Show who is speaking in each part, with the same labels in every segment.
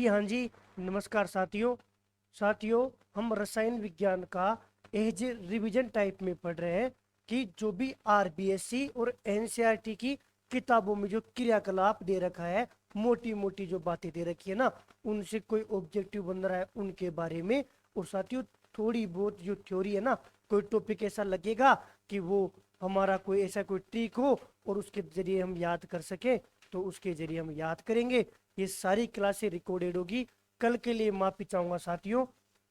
Speaker 1: जी हाँ जी। नमस्कार साथियों। हम रसायन विज्ञान का एज रिवीजन टाइप में पढ़ रहे हैं कि जो भी आरबीएससी और एनसीईआरटी की किताबों में जो क्रियाकलाप दे रखा है, मोटी मोटी जो बातें दे रखी है ना, उनसे कोई ऑब्जेक्टिव बन रहा है उनके बारे में। और साथियों, थोड़ी बहुत जो थ्योरी है ना, कोई टॉपिक ऐसा लगेगा कि वो हमारा कोई ऐसा कोई ट्रिक हो और उसके जरिए हम याद कर सके, तो उसके जरिए हम याद करेंगे। ये सारी क्लासें रिकॉर्डेड होगी। कल के लिए माफी चाहूंगा साथियों।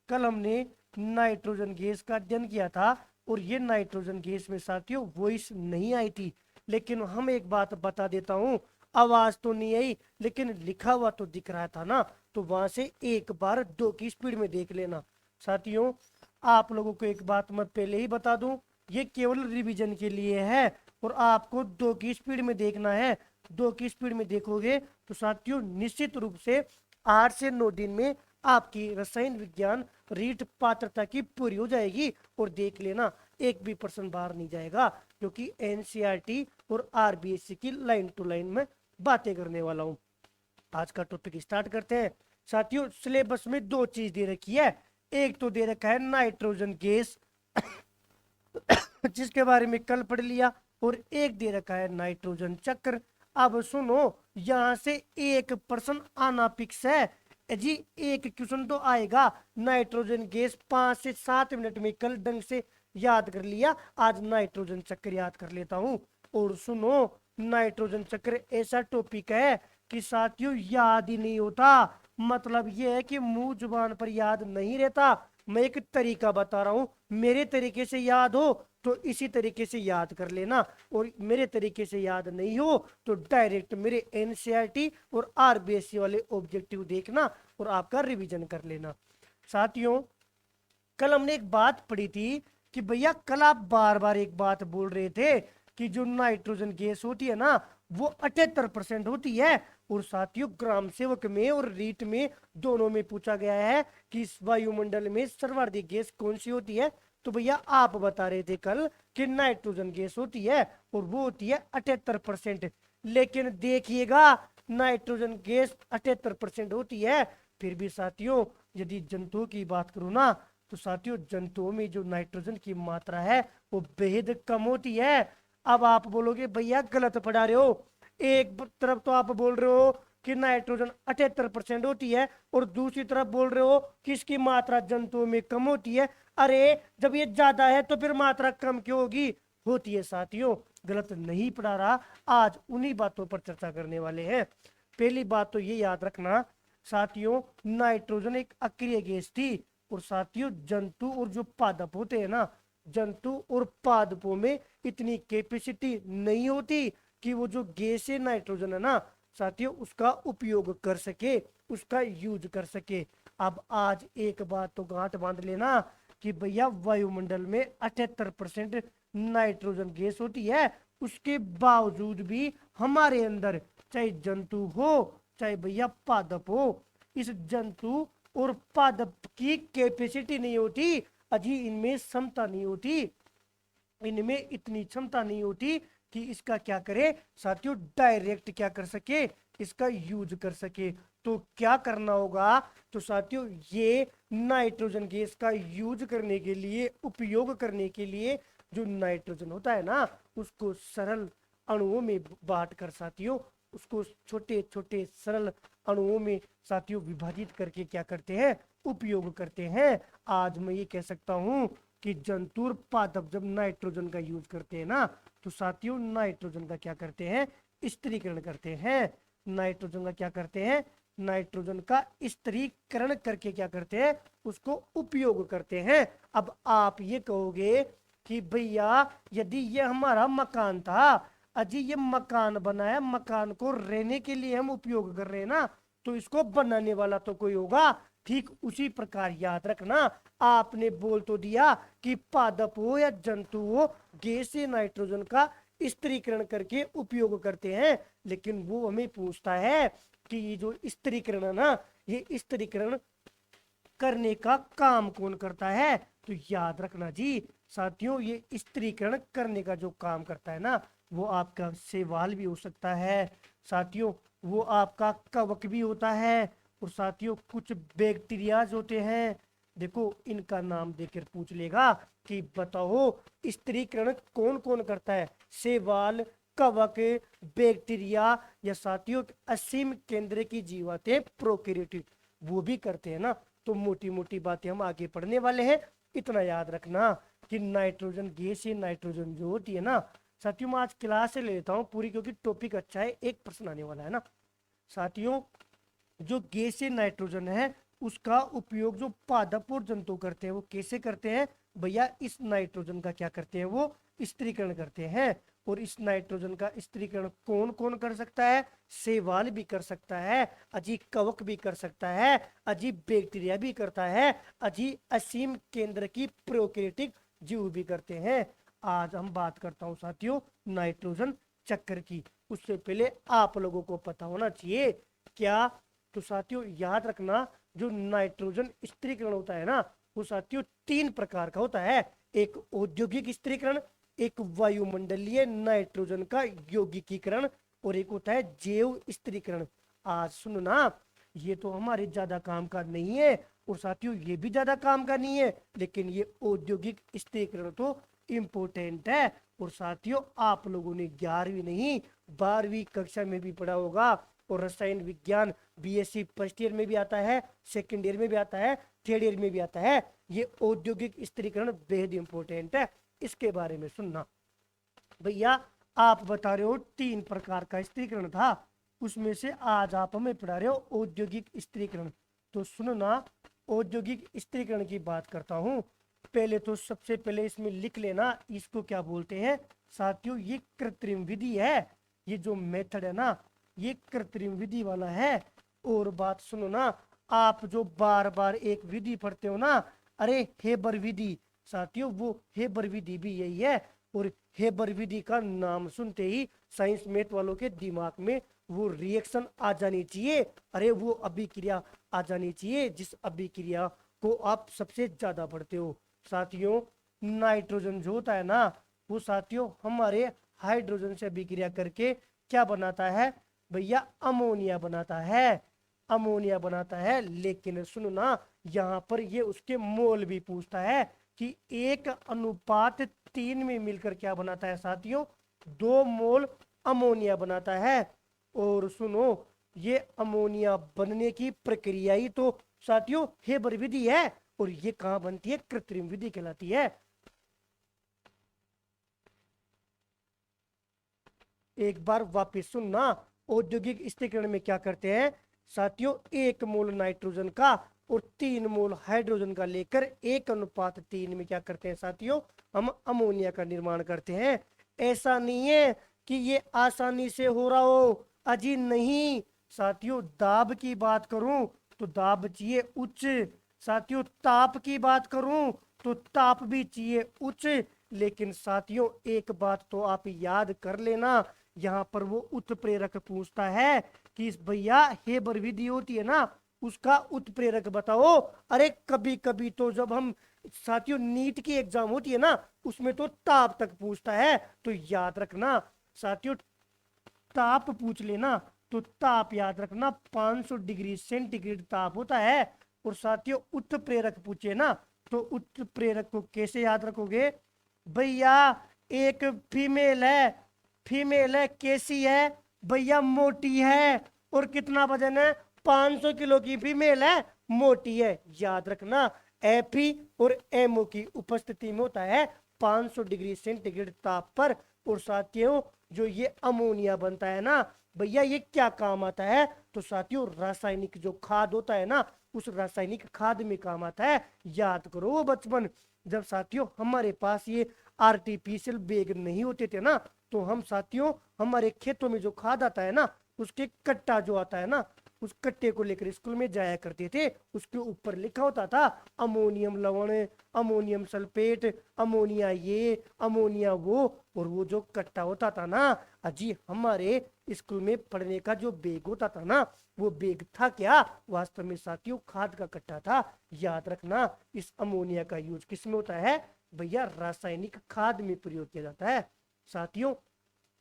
Speaker 1: कल हमने नाइट्रोजन गैस का अध्ययन किया था और ये नाइट्रोजन गैस में साथियों वॉइस नहीं आई थी। लेकिन हम एक बात बता देता हूँ, आवाज तो नहीं आई लेकिन लिखा हुआ तो दिख रहा था ना। तो वहां से एक बार 2 की स्पीड में देख लेना साथियों। आप लोगों को एक बात मैं पहले ही बता दूं, ये केवल रिवीजन के लिए है और आपको 2 की स्पीड में देखना है। 2 की स्पीड में देखोगे तो साथियों निश्चित रूप से 8 से 9 दिन में आपकी रसायन विज्ञान रीट पात्रता की पूरी हो जाएगी। और देख लेना, एक भी पर्सन बाहर नहीं जाएगा, क्योंकि एनसीईआरटी और आरबीएससी की लाइन टू लाइन में बातें करने वाला हूं। आज का टॉपिक स्टार्ट करते हैं साथियों। सिलेबस में 2 चीज दे रखी है। एक तो दे रखा है नाइट्रोजन गैस जिसके बारे में कल पढ़ लिया, और एक दे रखा है नाइट्रोजन चक्र। अब सुनो, यहां से एक पर्सन आना फिक्स है जी। एक क्वेश्चन तो आएगा। नाइट्रोजन गैस 5 से 7 मिनट में कल ढंग से याद कर लिया, आज नाइट्रोजन चक्र याद कर लेता हूं। और सुनो, नाइट्रोजन चक्र ऐसा टॉपिक है कि साथियों याद ही नहीं होता। मतलब यह है कि मुंह जुबान पर याद नहीं रहता। मैं एक तरीका बता रहा हूं, मेरे तरीके से याद हो तो इसी तरीके से याद कर लेना, और मेरे तरीके से याद नहीं हो तो डायरेक्ट मेरे एनसीईआरटी और आरबीएससी वाले ऑब्जेक्टिव देखना और आपका रिवीजन कर लेना साथियों। कल हमने एक बात पढ़ी थी कि भैया, कल आप बार बार एक बात बोल रहे थे कि जो नाइट्रोजन गैस होती है ना, वो 78% होती है। और साथियों, ग्राम सेवक में और रीट में दोनों में पूछा गया है कि इस वायुमंडल में सर्वाधिक गैस कौन सी होती है। तो भैया आप बता रहे थे कल कि नाइट्रोजन गैस होती है और वो होती है 78%। लेकिन देखिएगा, नाइट्रोजन गैस 78% होती है, फिर भी साथियों यदि जंतुओं की बात करूं ना, तो साथियों जंतुओं में जो नाइट्रोजन की मात्रा है वो बेहद कम होती है। अब आप बोलोगे भैया गलत पढ़ा रहे हो। एक तरफ तो आप बोल रहे हो कि नाइट्रोजन 78% होती है और दूसरी तरफ बोल रहे हो कि इसकी मात्रा जंतुओं में कम होती है। अरे, जब ये ज्यादा है तो फिर मात्रा कम क्यों होगी? होती है साथियों। गलत नहीं पढ़ा रहा। आज उन्हीं बातों पर चर्चा करने वाले हैं। पहली बात तो ये याद रखना साथियों, नाइट्रोजन एक अक्रिय गैस थी। और साथियों, जंतु और जो पादप होते हैं ना, जंतु और पादपों में इतनी कैपेसिटी नहीं होती कि वो जो गैस है नाइट्रोजन है ना साथियों, उसका उपयोग कर सके, उसका यूज कर सके। अब आज एक बात तो गांठ बांध लेना कि भैया वायुमंडल में 78% नाइट्रोजन गैस होती है। उसके बावजूद भी हमारे अंदर चाहे जंतु हो चाहे भैया पादप हो, इस जंतु और पादप की कैपेसिटी नहीं होती, अजी इनमें क्षमता नहीं होती, इनमें इतनी क्षमता नहीं होती कि इसका क्या करे साथियों, डायरेक्ट क्या कर सके, इसका यूज कर सके। तो क्या करना होगा? तो साथियों, ये नाइट्रोजन गैस का यूज करने के लिए, उपयोग करने के लिए, जो नाइट्रोजन होता है ना, उसको सरल अणुओं में बांट कर साथियों, उसको छोटे छोटे सरल अणुओं में साथियों विभाजित करके क्या करते हैं, उपयोग करते हैं। आज मैं ये कह सकता हूं कि जंतु और पादप जब नाइट्रोजन का यूज करते हैं ना, तो साथियों नाइट्रोजन का क्या करते हैं, स्त्रीकरण करते हैं। नाइट्रोजन का क्या करते हैं, नाइट्रोजन का स्त्रीकरण करके क्या करते हैं, उसको उपयोग करते हैं। अब आप ये कहोगे कि भैया, यदि ये हमारा मकान था, अजी ये मकान बना है, मकान को रहने के लिए हम उपयोग कर रहे हैं ना, तो इसको बनाने वाला तो कोई होगा। ठीक उसी प्रकार याद रखना, आपने बोल तो दिया कि पादप हो या जंतु हो, गैस से नाइट्रोजन का स्त्रीकरण करके उपयोग करते हैं। लेकिन वो हमें पूछता है कि ये जो स्त्रीकरण है ना, ये स्त्रीकरण करने का काम कौन करता है? तो याद रखना जी साथियों, ये स्त्रीकरण करने का जो काम करता है ना, वो आपका शैवाल भी हो सकता है साथियों, वो आपका कवक भी होता है, और साथियों कुछ बैक्टीरियाज होते हैं, देखो इनका नाम देकर पूछ लेगा कि बताओ स्त्रीकरण कौन कौन करता है। शैवाल, कवक, बैक्टीरिया या साथियों असीम केंद्र की जीवातें प्रोकैरियोटिक वो भी करते हैं ना। तो मोटी मोटी बातें हम आगे पढ़ने वाले हैं, इतना याद रखना कि नाइट्रोजन गैस, ये नाइट्रोजन जो होती है ना साथियों, मैं आज क्लास से ले लेता हूँ पूरी क्योंकि टॉपिक अच्छा है, एक प्रश्न आने वाला है ना साथियों। जो गैसीय नाइट्रोजन है उसका उपयोग जो पादप और जंतु करते हैं वो कैसे करते हैं भैया, इस नाइट्रोजन का क्या करते हैं वो स्त्रीकरण करते हैं। और इस नाइट्रोजन का स्त्रीकरण कौन कौन कर सकता है, शैवाल भी कर सकता है, अजी कवक भी कर सकता है, अजी बैक्टीरिया भी करता है, अजी असीम केंद्र की प्रोकैरियोटिक जीव भी करते हैं। आज हम बात करता हूं साथियों नाइट्रोजन चक्र की। उससे पहले आप लोगों को पता होना चाहिए क्या, तो साथियों याद रखना जो नाइट्रोजन स्त्रीकरण होता है ना वो साथियों 3 प्रकार का होता है। एक औद्योगिक स्त्रीकरण, एक वायुमंडलीय नाइट्रोजन का यौगिकीकरण और एक होता है जैव स्त्रीकरण। आज सुनना, ये तो हमारे ज्यादा काम का नहीं है और साथियों ये भी ज्यादा काम का नहीं है, लेकिन ये औद्योगिक स्त्रीकरण तो इम्पोर्टेंट है। और साथियों आप लोगों ने 11वीं नहीं 12वीं कक्षा में भी पढ़ा होगा, और रसायन विज्ञान बीएससी फर्स्ट ईयर में भी आता है, सेकंड ईयर में भी आता है, थर्ड ईयर में भी आता है। ये औद्योगिक स्त्रीकरण बेहद इंपॉर्टेंट है, इसके बारे में सुनना। भैया आप बता रहे हो 3 प्रकार का स्त्रीकरण था, उसमें से आज आप हमें पढ़ा रहे हो औद्योगिक स्त्रीकरण। तो सुनो ना, औद्योगिक स्त्रीकरण की बात करता हूँ। पहले तो सबसे पहले इसमें लिख लेना इसको क्या बोलते हैं साथियों, ये कृत्रिम विधि है। ये जो मेथड है ना ये कृत्रिम विधि वाला है। और बात सुनो ना, आप जो बार बार एक विधि पढ़ते हो ना, अरे हेबर विधि साथियों, वो हेबर विधि भी यही है। और हेबर विधि का नाम सुनते ही साइंस मैथ वालों के दिमाग में वो रिएक्शन आ जानी चाहिए, अरे वो अभिक्रिया आ जानी चाहिए जिस अभिक्रिया को आप सबसे ज्यादा पढ़ते हो। साथियों नाइट्रोजन जो होता है ना वो साथियों हमारे हाइड्रोजन से अभिक्रिया करके क्या बनाता है भैया, अमोनिया बनाता है, अमोनिया बनाता है। लेकिन सुनो ना, यहाँ पर ये उसके मोल भी पूछता है कि 1:3 में मिलकर क्या बनाता है साथियों, 2 मोल अमोनिया बनाता है। और सुनो ये अमोनिया बनने की प्रक्रिया ही तो साथियों हेबर विधि है, और ये कहाँ बनती है, कृत्रिम विधि कहलाती है। एक बार वापस सुनना, औद्योगिक स्त्रीकरण में क्या करते हैं साथियों, 1 मोल नाइट्रोजन का और 3 मोल हाइड्रोजन का लेकर 1:3 में क्या करते हैं साथियों, हम अमोनिया का निर्माण करते हैं। ऐसा नहीं है कि ये आसानी से हो रहा हो, अजी नहीं साथियों। दाब की बात करूं तो दाब चाहिए उच्च, साथियों ताप की बात करूं तो ताप भी चाहिए उच्च। लेकिन साथियों एक बात तो आप याद कर लेना, यहाँ पर वो उत्प्रेरक पूछता है कि भैया हेबर विधि होती है ना उसका उत्प्रेरक बताओ। अरे कभी कभी तो जब हम साथियों नीट की एग्जाम होती है ना उसमें तो ताप तक पूछता है, तो याद रखना साथियों ताप पूछ लेना तो ताप याद रखना 500 डिग्री सेंटीग्रेड ताप होता है। और साथियों उत्प्रेरक पूछे ना तो उत्प्रेरक को कैसे याद रखोगे भैया, एक फीमेल है कैसी है भैया, मोटी है, और कितना वजन है 500 किलो की फीमेल है, मोटी है। याद रखना एफी और एमओ की उपस्थिति में होता है 500 डिग्री सेंटीग्रेड ताप पर। और साथियों जो ये अमोनिया बनता है ना भैया ये क्या काम आता है, तो साथियों रासायनिक जो खाद होता है ना उस रासायनिक खाद में काम आता है। याद करो वो बचपन जब साथियों हमारे पास ये आर्टिफिशियल बैग नहीं होते थे ना, तो हम साथियों हमारे खेतों में जो खाद आता है ना उसके कट्टा जो आता है ना उस कट्टे को लेकर स्कूल में जाया करते थे। उसके ऊपर लिखा होता था अमोनियम लवण, अमोनियम सल्फेट, अमोनिया ये अमोनिया वो। और वो जो कट्टा होता था ना अजी हमारे स्कूल में पढ़ने का जो बैग होता था ना वो बैग था क्या, वास्तव में साथियों खाद का कट्टा था। याद रखना इस अमोनिया का यूज किस में होता है भैया, रासायनिक खाद में प्रयोग किया जाता है। साथियों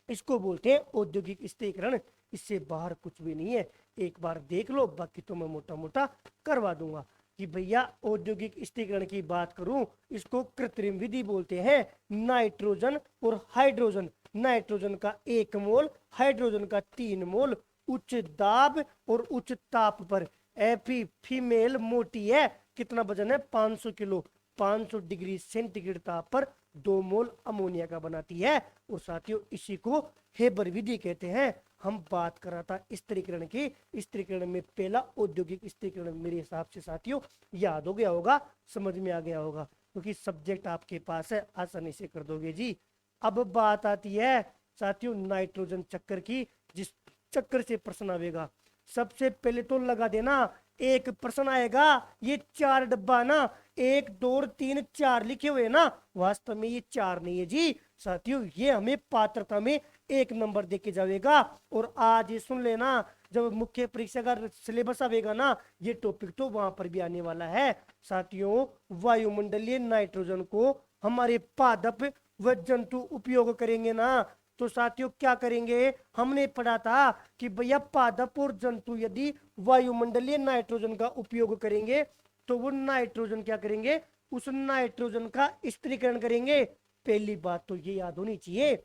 Speaker 1: इसको बोलते हैं औद्योगिक स्थिरीकरण। इससे बाहर कुछ भी नहीं है। एक बार देख लो, बाकी तो मैं मोटा मोटा करवा दूंगा। कि भैया औद्योगिक स्थिरीकरण की बात करूं, इसको कृत्रिम विधि बोलते हैं। नाइट्रोजन और हाइड्रोजन, नाइट्रोजन का 1 मोल, हाइड्रोजन का 3 मोल, उच्च दाब और उच्च ताप पर। एफी फीमेल मोटी है, कितना वजन है, 500 किलो, 500 डिग्री सेंटीग्रेड ताप पर 2 मोल अमोनिया का बनाती है। और साथियों इसी को हेबर विधि कहते हैं। हम बात कर रहा था स्त्रीकरण की। स्त्रीकरण में पहला औद्योगिक स्त्रीकरण मेरे हिसाब से साथियों याद हो गया होगा, समझ में आ गया होगा, क्योंकि सब्जेक्ट आपके पास है, आसानी से कर दोगे जी। अब बात आती है साथियों नाइट्रोजन चक्कर की, जिस चक्कर से प्रश्न आएगा। सबसे पहले तो लगा देना, एक प्रश्न आएगा, ये 4 डब्बा ना, 1 2 3 4 लिखे हुए ना, वास्तव में ये 4 नहीं है जी साथियों, ये हमें पात्रता में 1 नंबर दे के जाएगा। और आज ये सुन लेना, जब मुख्य परीक्षा का सिलेबस आएगा ना, ये टॉपिक तो वहां पर भी आने वाला है साथियों। वायुमंडलीय नाइट्रोजन को हमारे पादप व जंतु उपयोग करेंगे ना, तो साथियों क्या करेंगे, हमने पढ़ा था कि भैया पादप और जंतु यदि वायुमंडलीय नाइट्रोजन का उपयोग करेंगे तो वो नाइट्रोजन क्या करेंगे, उस नाइट्रोजन का स्त्रीकरण करेंगे। पहली बात तो ये याद होनी चाहिए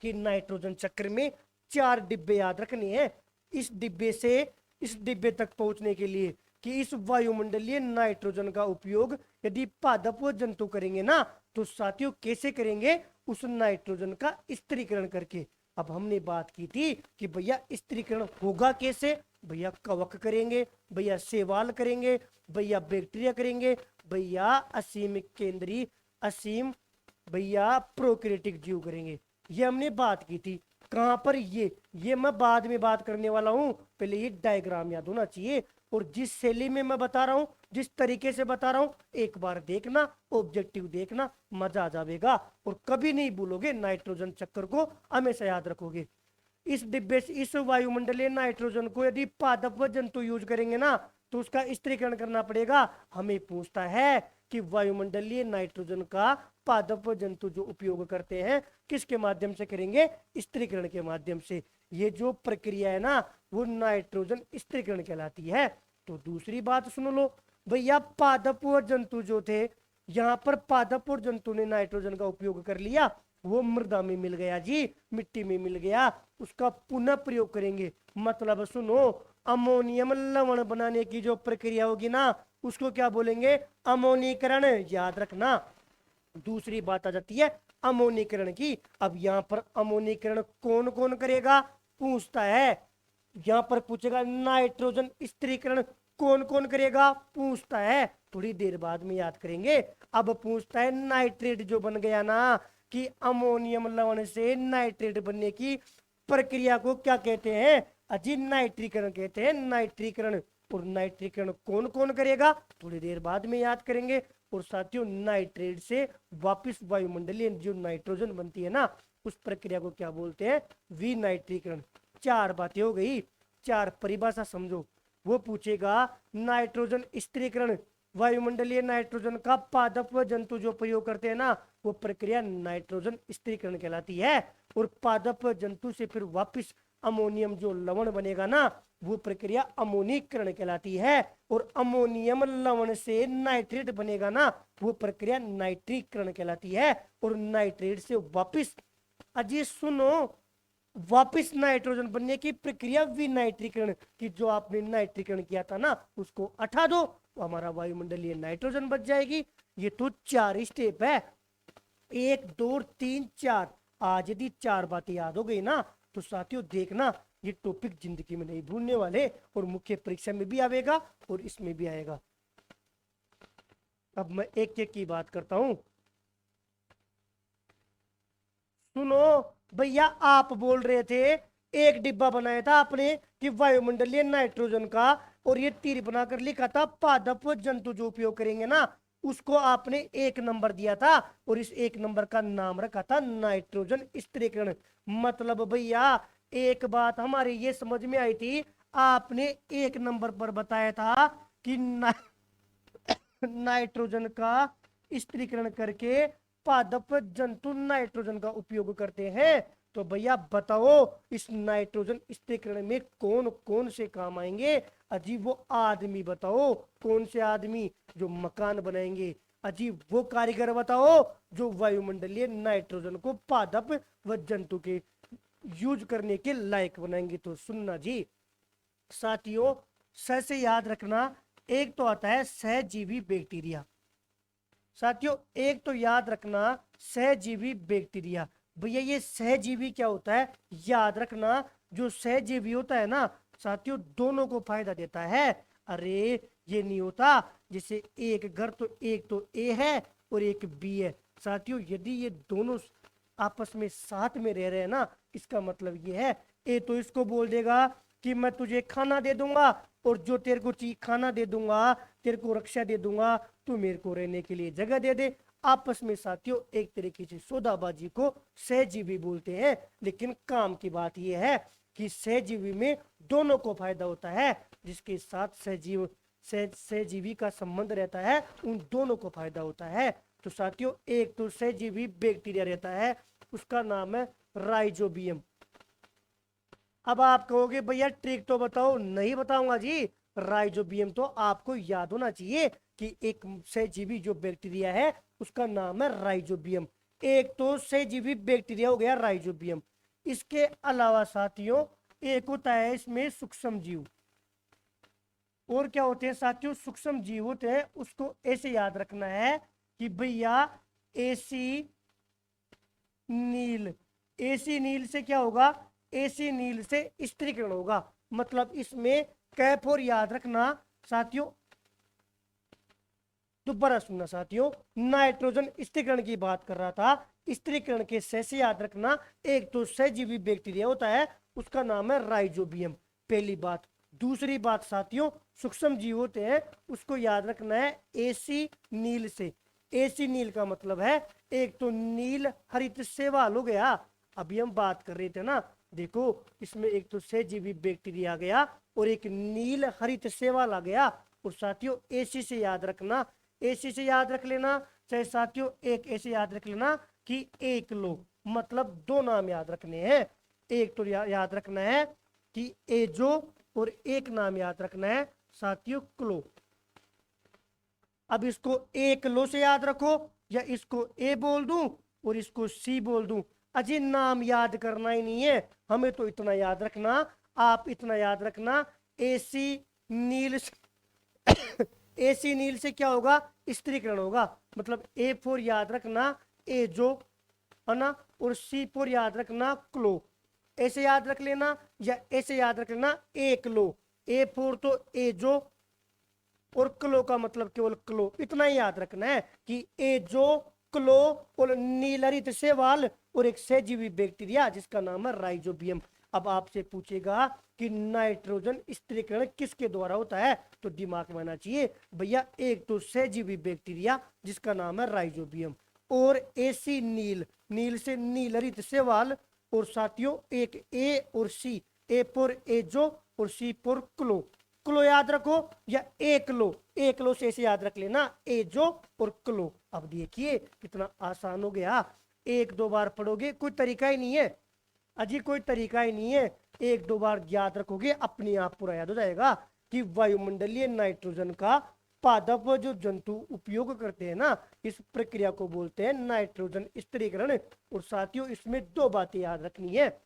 Speaker 1: कि नाइट्रोजन चक्र में 4 डिब्बे याद रखने हैं। इस डिब्बे से इस डिब्बे तक पहुंचने के लिए कि इस वायुमंडलीय नाइट्रोजन का उपयोग यदि पादप व जंतु करेंगे ना, तो साथियों कैसे करेंगे, उस नाइट्रोजन का स्त्रीकरण करके। अब हमने बात की थी कि भैया स्त्रीकरण होगा कैसे, भैया कवक करेंगे, भैया शैवाल करेंगे, भैया बैक्टीरिया करेंगे, भैया असीम केंद्रीय, असीम भैया प्रोकैरियोटिक जीव करेंगे। ये हमने बात की थी। कहां पर, ये मैं बाद में बात करने वाला हूं, पहले ये डायग्राम याद होना चाहिए। और जिस शैली में मैं बता रहा हूं, जिस तरीके से बता रहा हूं, एक बार देखना, ऑब्जेक्टिव देखना, मजा आ जाएगा और कभी नहीं भूलोगे। नाइट्रोजन चक्कर को हमेशा याद रखोगे। इस डिब्बे से इस वायुमंडलीय नाइट्रोजन को यदि पादप व जंतु यूज करेंगे ना, तो उसका स्त्रीकरण करना पड़ेगा। हमें पूछता है कि वायुमंडलीय नाइट्रोजन का पादप व जंतु जो उपयोग करते हैं किसके माध्यम से करेंगे, स्त्रीकरण के माध्यम से। ये जो प्रक्रिया है ना, वो नाइट्रोजन स्त्रीकरण कहलाती है। तो दूसरी बात सुन लो भैया, पादप व जंतु जो थे, यहाँ पर पादप और जंतु ने नाइट्रोजन का उपयोग कर लिया, वो मृदा में मिल गया जी, मिट्टी में मिल गया, उसका पुनः प्रयोग करेंगे। मतलब सुनो, अमोनियम लवण बनाने की जो प्रक्रिया होगी ना, उसको क्या बोलेंगे, अमोनीकरण, याद रखना। दूसरी बात आ जाती है अमोनीकरण की। अब यहाँ पर अमोनीकरण कौन कौन करेगा पूछता है। यहाँ पर पूछेगा नाइट्रोजन स्त्रीकरण कौन कौन करेगा पूछता है, थोड़ी देर बाद में याद करेंगे। अब पूछता है नाइट्रेट जो बन गया ना, कि अमोनियम लवण से नाइट्रेट बनने की प्रक्रिया को क्या कहते हैं, अजी नाइट्रीकरण कहते हैं, नाइट्रीकरण। और नाइट्रीकरण कौन कौन करेगा थोड़ी देर बाद में याद करेंगे। और साथियों नाइट्रेट से वापस वायुमंडलीय जो नाइट्रोजन बनती है ना, उस प्रक्रिया को क्या बोलते हैं, विनाइट्रीकरण। 4 बातें हो गई, 4 परिभाषा समझो। वो पूछेगा नाइट्रोजन स्त्रीकरण, वायुमंडलीय नाइट्रोजन का पादप व जंतु जो प्रयोग करते हैं ना, वो प्रक्रिया नाइट्रोजन स्त्रीकरण कहलाती है। और पादप व जंतु से फिर वापस अमोनियम जो लवण बनेगा ना, वो प्रक्रिया अमोनीकरण कहलाती है। और अमोनियम लवण से नाइट्रेट बनेगा ना, वो प्रक्रिया नाइट्रीकरण कहलाती है। और नाइट्रेट से वापस, अजी सुनो, वापस नाइट्रोजन बनने की प्रक्रिया विनाइट्रीकरण की। जो आपने नाइट्रीकरण किया था ना, उसको हटा दो तो हमारा वायुमंडलीय नाइट्रोजन बच जाएगी। ये तो 4 स्टेप है, 1 2 3 4। आज यदि 4 बातें याद हो गई ना, तो साथियों देखना ये टॉपिक जिंदगी में नहीं भूलने वाले, और मुख्य परीक्षा में भी आएगा और इसमें भी आएगा। अब मैं एक एक की बात करता हूं। सुनो भैया, आप बोल रहे थे एक डिब्बा बनाया था आपने कि वायुमंडलीय नाइट्रोजन का, और ये तीर बनाकर लिखा था पादप व जंतु जो उपयोग करेंगे ना, उसको आपने 1 नंबर दिया था। और इस 1 नंबर का नाम रखा था नाइट्रोजन स्त्रीकरण। मतलब भैया एक बात हमारी ये समझ में आई थी, आपने 1 नंबर पर बताया था कि नाइट्रोजन का स्त्रीकरण करके पादप जंतु नाइट्रोजन का उपयोग करते हैं। तो भैया बताओ इस नाइट्रोजन स्थिरीकरण में कौन कौन से काम आएंगे? अजी वो आदमी बताओ, कौन से आदमी? जो मकान बनाएंगे। अजी वो कारीगर बताओ जो वायुमंडलीय नाइट्रोजन को पादप व जंतु के यूज करने के लायक बनाएंगे। तो सुनना जी साथियों, स से याद रखना, एक तो आता है सहजीवी बैक्टीरिया। साथियों एक तो याद रखना सहजीवी बैक्टीरिया। भैया ये सहजीवी क्या होता है? याद रखना जो सहजीवी होता है ना साथियों, दोनों को फायदा देता है। अरे ये नहीं होता जैसे एक घर तो एक तो ए है और एक बी है। साथियों यदि ये दोनों आपस में साथ में रह रहे हैं ना, इसका मतलब ये है ए तो इसको बोल देगा कि मैं तुझे खाना दे दूंगा, और जो तेरे को चीज खाना दे दूंगा, तेरे को रक्षा दे दूंगा, तू मेरे को रहने के लिए जगह दे दे। आपस में साथियों एक तरीके से सौदाबाजी को सहजीवी बोलते हैं। लेकिन काम की बात यह है कि सहजीवी में दोनों को फायदा होता है। जिसके साथ सहजीवी का संबंध रहता है उन दोनों को फायदा होता है। तो साथियों एक तो सहजीवी बैक्टीरिया रहता है, उसका नाम है राइजोबियम। अब आप कहोगे भैया ट्रिक तो बताओ। नहीं बताऊंगा जी। राइजोबियम तो आपको याद होना चाहिए कि एक सहजीवी जो बैक्टीरिया है उसका नाम है राइजोबियम। एक तो सहजीवी बैक्टीरिया हो गया राइजोबियम। इसके अलावा साथियों एक होता है इसमें सूक्ष्म जीव। और क्या होते हैं साथियों? सूक्ष्म जीव होते हैं। उसको ऐसे याद रखना है कि भैया एसी नील। एसी नील से क्या होगा? एसी नील से स्थिरीकरण होगा। मतलब इसमें कैप और याद रखना साथियों, दोबारा सुनना साथियों, नाइट्रोजन स्थिरीकरण की बात कर रहा था। स्थिरीकरण के से याद रखना, एक तो सहजीवी बैक्टीरिया होता है उसका नाम है राइजोबियम, पहली बात। दूसरी बात साथियों सूक्ष्म जीव होते हैं उसको याद रखना है एसी नील से। एसी नील का मतलब है एक तो नील हरित शैवाल हो गया। अभी हम बात कर रहे थे ना, देखो इसमें एक तो सहजीवी बैक्टीरिया आ गया और एक नील हरित शैवाल आ गया। और साथियों एसी से याद रखना, एसी से याद रख लेना, चाहे साथियों एक ऐसे याद रख लेना कि एक लो, मतलब दो नाम याद रखने हैं। एक तो याद रखना है कि एजो और एक नाम याद रखना है साथियों क्लो। अब इसको एक लो से याद रखो या इसको ए बोल दूं और इसको सी बोल दूं, अजी नाम याद करना ही नहीं है हमें। तो इतना याद रखना, आप इतना याद रखना, एसी नील एसी नील से क्या होगा? स्थिरीकरण होगा। मतलब ए फोर याद रखना एजो है ना, और सी फोर याद रखना क्लो। ऐसे याद रख लेना या ऐसे याद रख लेना एक लो। ए फोर तो एजो और क्लो का मतलब केवल क्लो। इतना ही याद रखना है कि एजो क्लो और नीलहरित शैवाल और एक सहजीवी बैक्टीरिया जिसका नाम है राइजोबियम। अब आपसे पूछेगा कि नाइट्रोजन स्थिरीकरण किसके द्वारा होता है, तो दिमाग में आना चाहिए भैया एक तो सहजीवी बैक्टीरिया जिसका नाम है राइजोबियम, और एसी नील, नील से नीलहरित शैवाल, और साथियों एक ए और सी, ए फॉर एजो और सी फॉर क्लो। क्लो याद रखो या एक लो, एक लो से ऐसे याद रख लेना एजो और क्लो। अब देखिए कितना आसान हो गया, एक दो बार पढ़ोगे, कोई तरीका ही नहीं है अजी, कोई तरीका ही नहीं है। एक दो बार याद रखोगे अपने आप पूरा याद हो जाएगा कि वायुमंडलीय नाइट्रोजन का पादप जो जंतु उपयोग करते हैं ना, इस प्रक्रिया को बोलते हैं नाइट्रोजन स्थिरीकरण। और साथियों इसमें दो बातें याद रखनी है,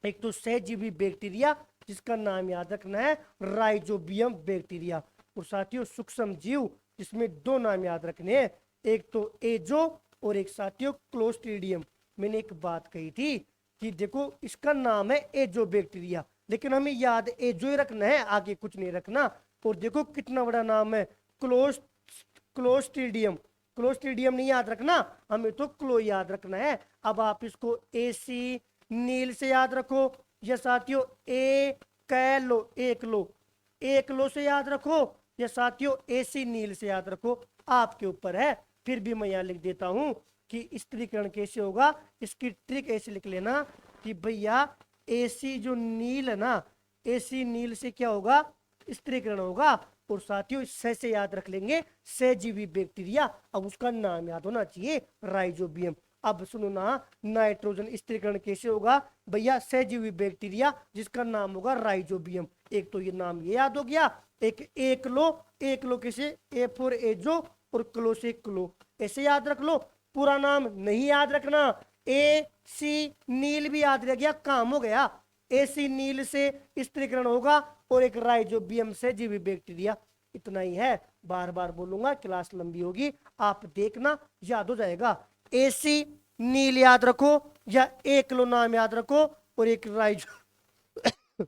Speaker 1: एक तो सहजीवी बैक्टीरिया जिसका नाम याद रखना है राइजोबियम बैक्टीरिया, और साथियों सूक्ष्म जीव जिसमें दो नाम याद रखने हैं, एक तो एजो और एक साथियों क्लोस्ट्रीडियम। मैंने एक बात कही थी कि देखो इसका नाम है एजो बैक्टीरिया, लेकिन हमें याद एजो ही रखना है, आगे कुछ नहीं रखना। और देखो कितना बड़ा नाम है क्लोस्ट्रीडियम। क्लोस्ट्रीडियम नहीं याद रखना, हमें तो क्लो याद रखना है। अब आप इसको एसी नील से याद रखो या साथियों ए कैलो एक लो, एक लो से याद रखो या साथियों एसी नील से याद रखो, आपके ऊपर है। फिर भी मैं यहाँ लिख देता हूं कि स्थिरीकरण कैसे होगा, इसकी ट्रिक ऐसे लिख लेना कि भैया एसी जो नील है ना, एसी नील से क्या होगा? स्थिरीकरण होगा। और साथियों इस से याद रख लेंगे सहजीवी बैक्टीरिया, अब उसका नाम याद होना चाहिए राइजोबियम। अब सुनो ना, नाइट्रोजन स्थिरीकरण कैसे होगा भैया, सहजीवी बैक्टीरिया जिसका नाम होगा राइजोबियम। एक तो ये नाम ये याद हो गया, एक लो कैसे, ए फॉर एजो और क्लो से क्लो, ऐसे याद रख लो। पूरा नाम नहीं याद रखना, ए सी नील भी याद रह गया, काम हो गया। एसी नील से स्त्रीकरण होगा और एक राइजोबियम से जीवी बैक्टीरिया। इतना ही है, बार बार बोलूंगा, क्लास लंबी होगी, आप देखना याद हो जाएगा। एसी नील याद रखो या एक लो नाम याद रखो और एक राइजो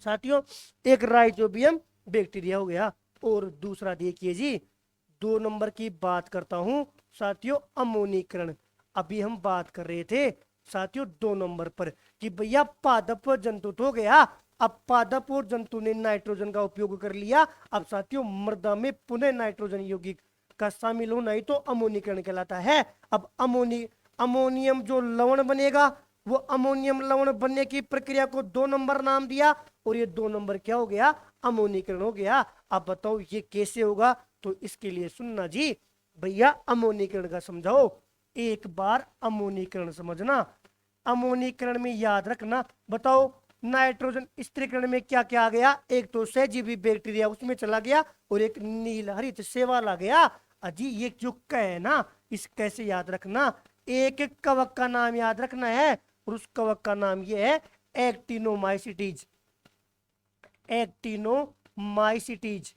Speaker 1: साथियों एक राइजोबियम बैक्टीरिया हो गया। और दूसरा देखिए जी, 2 नंबर की बात करता हूं साथियों, अमोनीकरण। अभी हम बात कर रहे थे साथियों 2 नंबर पर कि भैया पादप और जंतु तो हो गया। अब पादप और जंतु ने नाइट्रोजन का उपयोग कर लिया, अब साथियों मृदा में पुनः नाइट्रोजन यौगिक का शामिल होना ही तो अमोनीकरण कहलाता है। अब अमोनियम जो लवण बनेगा, वो अमोनियम लवण बनने की प्रक्रिया को 2 नंबर नाम दिया और ये 2 नंबर क्या हो गया, अमोनीकरण हो गया। अब बताओ ये कैसे होगा, तो इसके लिए सुनना जी भैया, अमोनीकरण का समझाओ। एक बार अमोनीकरण समझना, अमोनीकरण में याद रखना, बताओ नाइट्रोजन स्थिरीकरण में क्या क्या आ गया, एक तो सहजीवी बैक्टीरिया उसमें चला गया और एक नील हरित शैवाल आ गया। अजी ये जो क है ना, इस कैसे याद रखना, एक एक कवक का नाम याद रखना है और उस कवक का नाम ये है एक्टिनोमाइसिटीज। एक्टिनोमाइसिटीज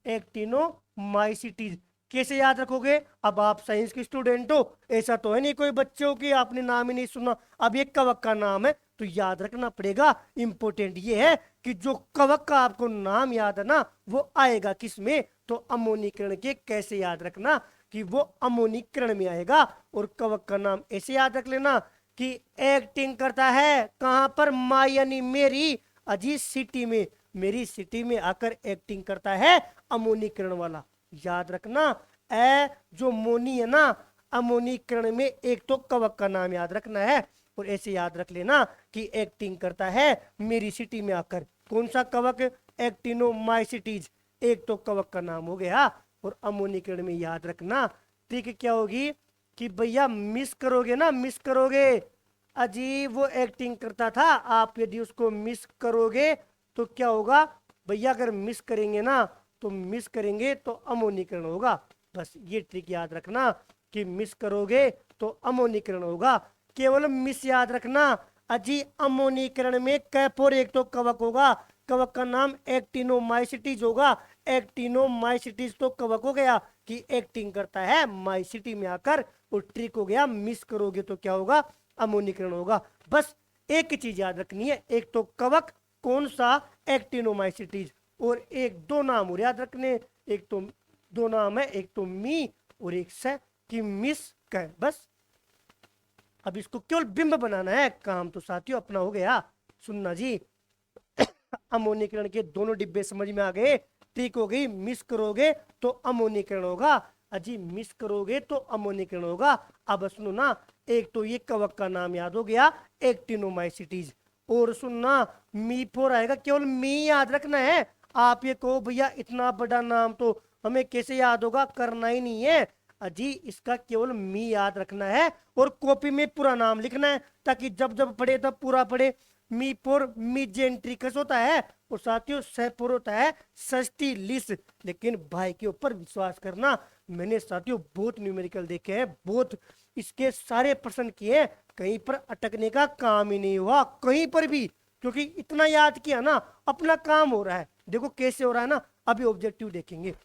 Speaker 1: एक्टिनोमाइसिटीज कैसे याद रखोगे। अब आप साइंस के स्टूडेंट हो, ऐसा तो है नहीं कोई बच्चे हो कि आपने नाम ही नहीं सुना। अब ये कवक का नाम है तो याद रखना पड़ेगा। इंपॉर्टेंट ये है कि जो कवक का आपको नाम याद है ना, वो आएगा किस में, तो अमोनीकरण के। कैसे याद रखना कि वो अमोनीकरण में आएगा। और कवक का नाम ऐसे याद रख लेना कि एक्टिंग करता है कहां पर, माँ यानी मेरी अजी सिटी में, मेरी सिटी में आकर एक्टिंग करता है अमोनीकरण वाला। याद रखना, ए जो मोनी है ना, अमोनीकरण में एक तो कवक का नाम याद रखना है और ऐसे याद रख लेना कि एक्टिंग करता है मेरी सिटी में आकर। कौन सा कवक, एक्टिनोमाइसिटीज, एक तो कवक का नाम हो गया। और अमोनीकरण में याद रखना ट्रिक क्या होगी कि भैया मिस करोगे ना, मिस करोगे, अजी वो एक्टिंग करता था, आप यदि उसको मिस करोगे तो क्या होगा भैया, अगर मिस करेंगे ना, तो मिस करेंगे तो अमोनीकरण होगा। बस ये ट्रिक याद रखना कि मिस करोगे तो अमोनीकरण होगा। केवल मिस याद रखना, अजी अमोनीकरण में कैपोर एक तो कवक होगा, कवक का नाम एक्टिनोमाइसिटीज होगा। एक्टिनोमाइसिटीज तो कवक हो गया कि एक्टिंग करता है माइसिटी में आकर, और ट्रिक हो गया मिस करोगे तो क्या होगा, अमोनीकरण होगा। बस एक ही चीज याद रखनी है, एक तो कवक, कौन सा, एक्टिनोमाइसिटीज, और एक दो नाम और याद रखने, एक तो 2 नाम है, एक तो मी और एक से कि मिस कर। बस अब इसको केवल बिंब बनाना है, काम तो साथियों अपना हो गया। सुनना जी, अमोनीकरण के दोनों डिब्बे समझ में आ गए। ठीक हो गई, मिस करोगे तो अमोनीकरण होगा, अजी मिस करोगे तो अमोनीकरण होगा। अब सुनो ना, एक तो ये कवक का नाम याद हो गया एक्टिनोमाइसिटीज, और सुनना मी फोर आएगा, केवल मी याद रखना है। आप ये कहो भैया इतना बड़ा नाम तो हमें कैसे याद होगा, करना ही नहीं है अजी, इसका केवल मी याद रखना है और कॉपी में पूरा नाम लिखना है, ताकि जब जब पढ़े तब पूरा पढ़े। मी फोर मीजेंट्रिकस होता है और साथियों सेपोर होता है सस्टिलिस। लेकिन भाई के ऊपर विश्वास करना, मैंने साथियों बहुत न्यूमेरिकल देखे हैं, बहुत इसके सारे प्रश्न किए, कहीं पर अटकने का काम ही नहीं हुआ कहीं पर भी, क्योंकि इतना याद किया ना, अपना काम हो रहा है। देखो कैसे हो रहा है ना, अभी ऑब्जेक्टिव देखेंगे।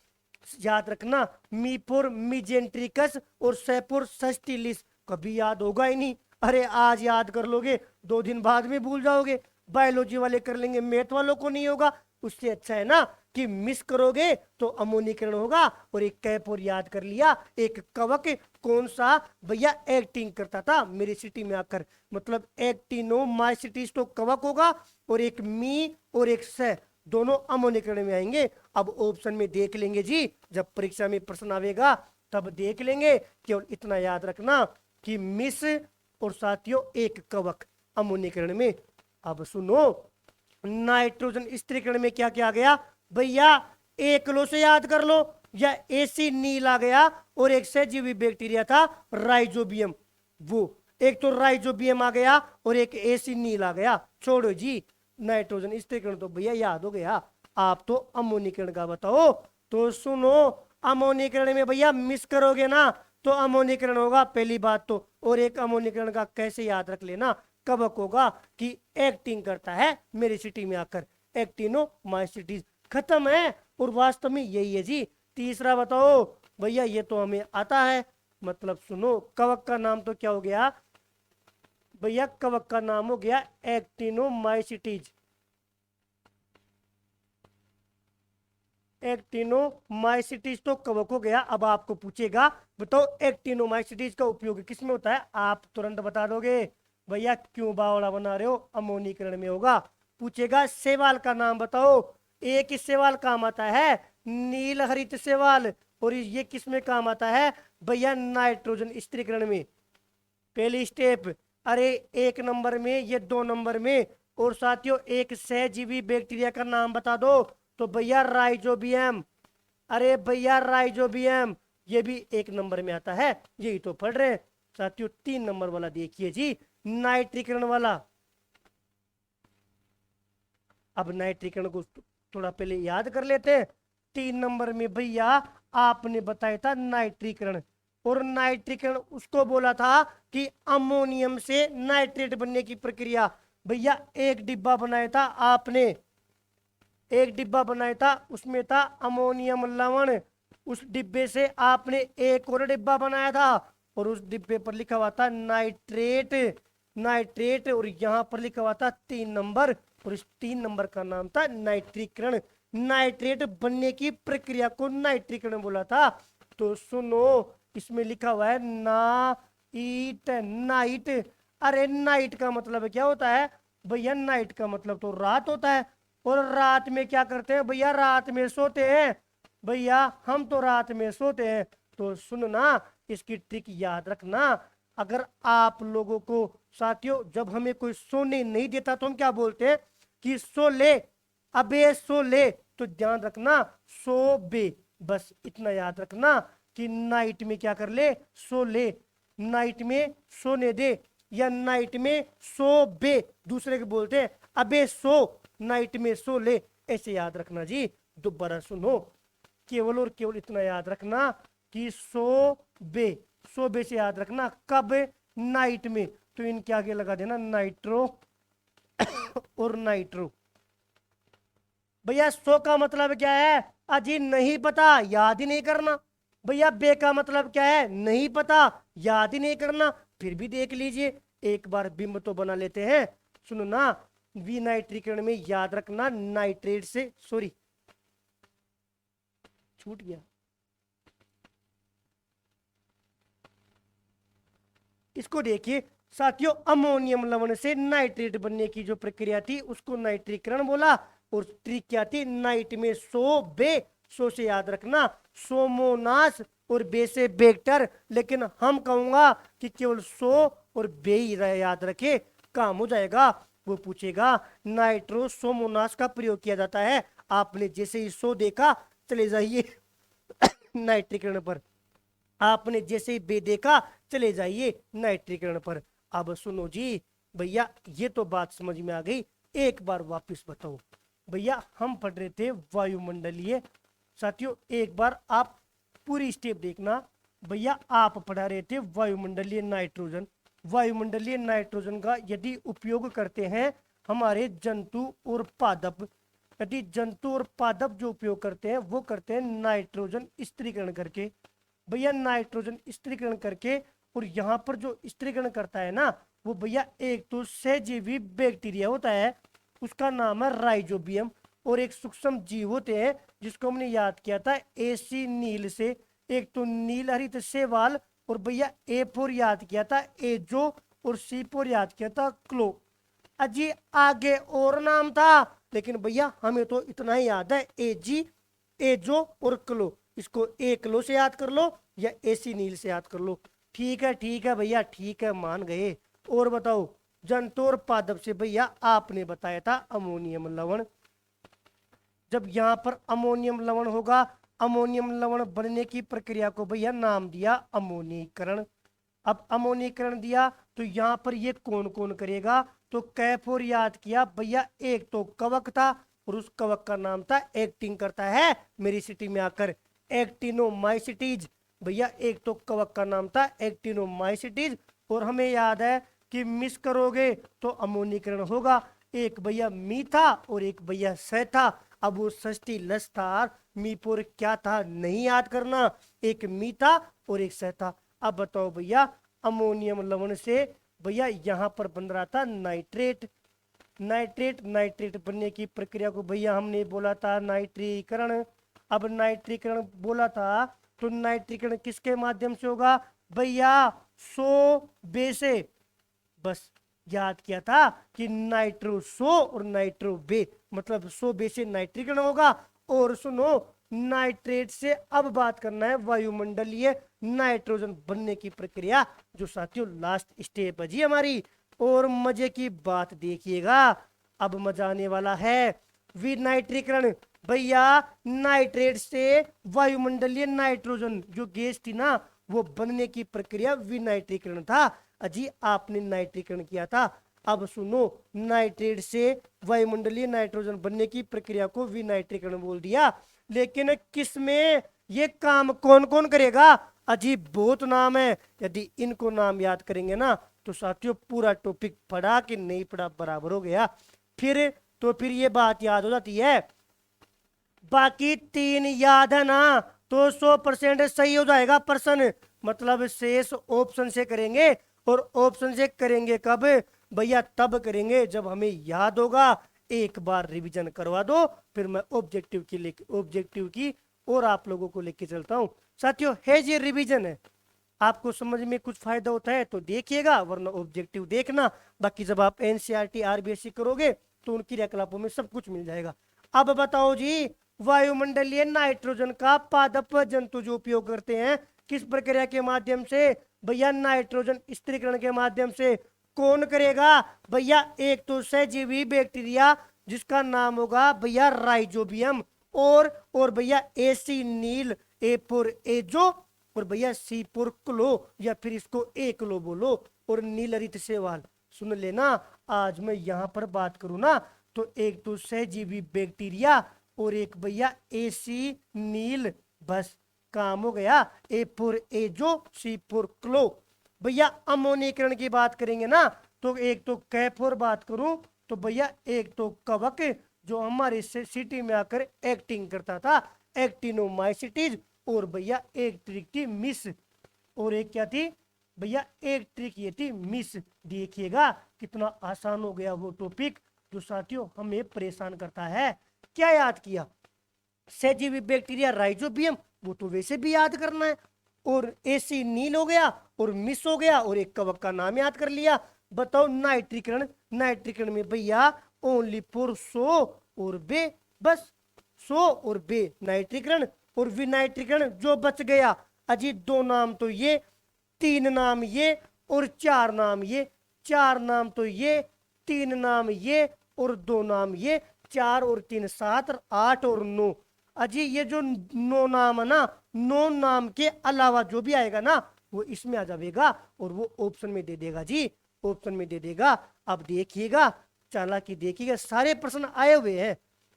Speaker 1: याद रखना, मीफोर मीजेंट्रिकस और सेपोर सस्टिलिस कभी याद होगा ही नहीं। अरे आज याद कर लोगे, 2 दिन बाद में भूल जाओगे। बायोलॉजी वाले कर लेंगे, मैथ वालों को नहीं होगा। उससे अच्छा है ना कि मिस करोगे तो अमोनीकरण होगा, और एक कैपोर याद कर लिया, एक कवक, कौन सा भैया, एक्टिंग करता था मेरी सिटी में आकर, मतलब एक्टिनोमाइसिटीज तो कवक होगा, और एक मी और एक से दोनों अमोनीकरण में आएंगे। अब ऑप्शन में देख लेंगे जी, जब परीक्षा में प्रश्न आवेगा तब देख लेंगे। केवल इतना याद रखना कि मिस और साथियों एक कवक अमोनीकरण में। अब सुनो, नाइट्रोजन स्थिरीकरण में क्या क्या आ गया भैया, एक लो से याद कर लो, या एसी नील आ गया और एक सहजीवी बैक्टीरिया था राइजोबियम, वो एक तो राइजोबियम आ गया और एक एसी नील आ गया। छोड़ो जी नाइट्रोजन स्थिरीकरण तो भैया याद हो गया। आप तो अमोनीकरण का बताओ। तो सुनो, अमोनीकरण में भैया मिस करोगे ना तो अमोनीकरण होगा पहली बात तो। और एक अमोनीकरण का कैसे याद रख लेना, कवक होगा कि एक्टिंग करता है मेरी सिटी में आकर, एक्टिनोमाइसिटीज, खत्म है। और वास्तव में यही है जी। तीसरा बताओ भैया, ये तो हमें आता है, मतलब सुनो, कवक का नाम तो क्या हो गया भैया, कवक का नाम हो गया एक्टिनोमाइसिटीज। एक्टिनोमाइसिटीज तो कवक हो गया। अब आपको पूछेगा बताओ एक्टिनोमाइसिटीज का उपयोग किस में होता है, आप तुरंत बता दोगे भैया, क्यों बावड़ा बना रहे हो, अमोनीकरण में होगा। पूछेगा शैवाल का नाम बताओ, एक ही शैवाल काम आता है, नील हरित शैवाल, और ये किस में काम आता है भैया, नाइट्रोजन स्थिरीकरण में। पहली स्टेप, अरे एक नंबर में, ये दो नंबर में। और साथियों एक सहजीवी बैक्टीरिया का नाम बता दो, तो भैया राइजोबियम। अरे भैया राइजोबियम, ये भी एक नंबर में आता है, यही तो पढ़ रहे हैं साथियों। 3 नंबर वाला देखिए जी, नाइट्रीकरण वाला। अब नाइट्रीकरण को थोड़ा पहले याद कर लेते हैं। 3 नंबर में भैया आपने बताया था नाइट्रीकरण, और नाइट्रीकरण उसको बोला था कि अमोनियम से नाइट्रेट बनने की प्रक्रिया। भैया एक डिब्बा बनाया था आपने, एक डिब्बा बनाया था, उसमें था अमोनियम लवण। उस डिब्बे से आपने एक और डिब्बा बनाया था, और उस डिब्बे पर लिखा हुआ था नाइट्रेट, नाइट्रेट, और यहाँ पर लिखा हुआ था 3 नंबर, और इस 3 नंबर का नाम था नाइट्रीकरण। नाइट्रेट बनने की प्रक्रिया को नाइट्रीकरण बोला था। तो सुनो, इसमें लिखा हुआ है नाइट, नाइट। अरे नाइट का मतलब क्या होता है भैया, नाइट का मतलब तो रात होता है। और रात में क्या करते हैं भैया, रात में सोते हैं। भैया हम तो रात में सोते हैं। तो सुनना, इसकी ट्रिक याद रखना। अगर आप लोगों को साथियों, जब हमें कोई सोने नहीं देता तो हम क्या बोलते हैं कि सो ले, अबे सो ले। तो ध्यान रखना, सो बे, बस इतना याद रखना कि नाइट में क्या कर ले, सो ले, नाइट में सोने दे, या नाइट में सो बे। दूसरे के बोलते हैं अबे सो, नाइट में सो ले, ऐसे याद रखना जी। दोबारा सुनो, केवल और केवल इतना याद रखना कि सो बे, सो बे से याद रखना कब, नाइट में। तो इनके आगे लगा देना नाइट्रो और नाइट्रो। भैया सो का मतलब क्या है, अजी नहीं पता, याद ही नहीं करना। भैया बे का मतलब क्या है, नहीं पता, याद ही नहीं करना। फिर भी देख लीजिए, एक बार बिंब तो बना लेते हैं। सुनो ना, विनाइट्रीकरण में याद रखना नाइट्रेट से, सॉरी छूट गया, इसको देखिए साथियों, अमोनियम लवण से नाइट्रेट बनने की जो प्रक्रिया थी उसको नाइट्रीकरण बोला। और ट्रिक क्या थी, नाइट में सो बे, सो से याद रखना सोमोनास, और बे से बेक्टर। लेकिन हम कहूंगा कि केवल सो और बे ही याद रखे, काम हो जाएगा। वो पूछेगा नाइट्रोसोमोनास का प्रयोग किया जाता है, आपने जैसे ही सो देखा चले जाइए नाइट्रीकरण पर, आपने जैसे ही बे देखा चले जाइए नाइट्रीकरण पर। अब सुनो जी भैया, ये तो बात समझ में आ गई, एक बार वापस बताओ भैया। हम पढ़ रहे थे वायुमंडलीय, साथियों एक बार आप पूरी स्टेप देखना। भैया आप पढ़ा रहे थे वायुमंडलीय नाइट्रोजन। वायुमंडलीय नाइट्रोजन का यदि उपयोग करते हैं हमारे जंतु और पादप, यदि जंतु और पादप जो उपयोग करते हैं वो करते हैं नाइट्रोजन स्थिरीकरण करके। भैया नाइट्रोजन स्थिरीकरण करके, और यहाँ पर जो स्थिरीकरण करता है ना वो भैया एक तो सहजीवी बैक्टीरिया होता है, उसका नाम है राइजोबियम, और एक सूक्ष्म जीव होते हैं जिसको हमने याद किया था एसी नील से, एक तो नील हरित शैवाल, और भैया ए फोर याद किया था एजो, और सी फोर याद किया था क्लो। अजी आगे और नाम था, लेकिन भैया हमें तो इतना ही याद है, एजी, एजो और क्लो। इसको ए क्लो से याद कर लो या एसी नील से याद कर लो। ठीक है भैया, ठीक है, मान गए। और बताओ, जंतु और पादप से भैया आपने बताया था अमोनियम लवण। जब यहाँ पर अमोनियम लवण होगा अमोनियम लवण बनने की प्रक्रिया को भैया नाम दिया अमोनीकरण। अब अमोनीकरण दिया तो यहाँ पर ये कौन कौन करेगा, तो कैफोर याद किया भैया, एक तो कवक था और उस कवक का नाम था एक्टिंग करता है मेरी सिटी में आकर एक्टिनोमाइसिटीज। भैया एक तो कवक का नाम था एक्टिनोमाइसिटीज, और हमें याद है कि मिस करोगे तो अमोनीकरण होगा। एक भैया मी था और एक भैया स था। अब वो षष्ठी लस था, मीपुर क्या था नहीं याद करना, एक मी था और एक स था। अब बताओ भैया अमोनियम लवण से भैया यहाँ पर बन रहा था नाइट्रेट। नाइट्रेट बनने की प्रक्रिया को भैया हमने बोला था नाइट्रीकरण। अब नाइट्रीकरण बोला था तो नाइट्रीकरण किसके माध्यम से होगा भैया, सो बे से। बस याद किया था कि नाइट्रो सो और नाइट्रो बे, मतलब सो बे से नाइट्रीकरण होगा। और सुनो नाइट्रेट से अब बात करना है वायुमंडलीय नाइट्रोजन बनने की प्रक्रिया, जो साथियों लास्ट स्टेप है जी हमारी। और मजे की बात देखिएगा, अब मजा आने वाला है। विनाइट्रीकरण भैया, नाइट्रेट से वायुमंडलीय नाइट्रोजन जो गैस थी ना, वो बनने की प्रक्रिया विनाइट्रीकरण था। अजी आपने नाइट्रीकरण किया था। अब सुनो, नाइट्रेट से वायुमंडलीय नाइट्रोजन बनने की प्रक्रिया को विनाइट्रीकरण बोल दिया, लेकिन किस में ये काम कौन कौन करेगा, अजीब बहुत नाम है। यदि इनको नाम याद करेंगे ना तो साथियों पूरा टॉपिक पढ़ा कि नहीं पढ़ा बराबर हो गया। फिर ये बात याद हो जाती है। बाकी तीन याद है ना तो 100% सही हो जाएगा प्रश्न। मतलब शेष ऑप्शन से करेंगे, और ऑप्शन से करेंगे कब भैया, तब करेंगे जब हमें याद होगा। एक बार रिवीजन करवा दो, फिर मैं ऑब्जेक्टिव की और आप लोगों को लेके चलता हूँ। साथियों है ये रिवीजन है, आपको समझ में कुछ फायदा होता है तो देखिएगा, वरना ऑब्जेक्टिव देखना। बाकी जब आप एनसीईआरटी आरबीएससी करोगे तो उनकी क्रियाकलापों में सब कुछ मिल जाएगा। अब बताओ जी, वायुमंडलीय नाइट्रोजन का पादप जंतु जो उपयोग करते हैं किस प्रक्रिया के माध्यम से भैया, नाइट्रोजन स्थिरीकरण के माध्यम से। कौन करेगा भैया, एक तो सहजीवी बैक्टीरिया जिसका नाम होगा भैया राइजोबियम, और भैया एसी नील, ए फॉर एजो, और भैया सी फॉर क्लो, या फिर इसको ए क्लो बोलो, और नीलरित सेवाल। सुन लेना, आज मैं यहाँ पर बात करूँ ना तो एक तो सहजीवी बैक्टीरिया और एक भैया एसी नील, बस काम हो गया। A for azo, C for chloro. भैया अमोनीकरण की बात करेंगे ना तो एक तो कैफोर बात करूं तो भैया एक तो कवक जो हमारे सिटी में आकर एक्टिंग करता था एक्टिनोमाइसिटीज, और भैया एक ट्रिक थी मिस, और एक क्या थी भैया, एक ट्रिक ये थी मिस। देखिएगा कितना आसान हो गया वो टॉपिक जो साथियों हमें परेशान करता है। क्या याद किया, सहजीवी बैक्टीरिया राइजोबियम, वो तो वैसे भी याद करना है, और एसी नील हो गया और मिस हो गया, और एक कवक का नाम याद कर लिया। बताओ नाइट्रीकरण में भैया ओनली फॉर सो और बे, बस सो और बे नाइट्रीकरण, और विनाइट्रीकरण जो बच गया अजी दो नाम तो ये, तीन नाम ये, और चार नाम ये। चार नाम तो ये, तीन नाम ये, और दो नाम ये। चार और तीन सात, और आठ और नौ। अजी ये जो नो नाम है ना, नो नाम के अलावा जो भी आएगा ना वो इसमें आ जाएगा, और वो ऑप्शन में दे देगा जी, ऑप्शन में दे देगा। अब देखिएगा, चालाकी देखिएगा, सारे प्रश्न आए हुए हैं।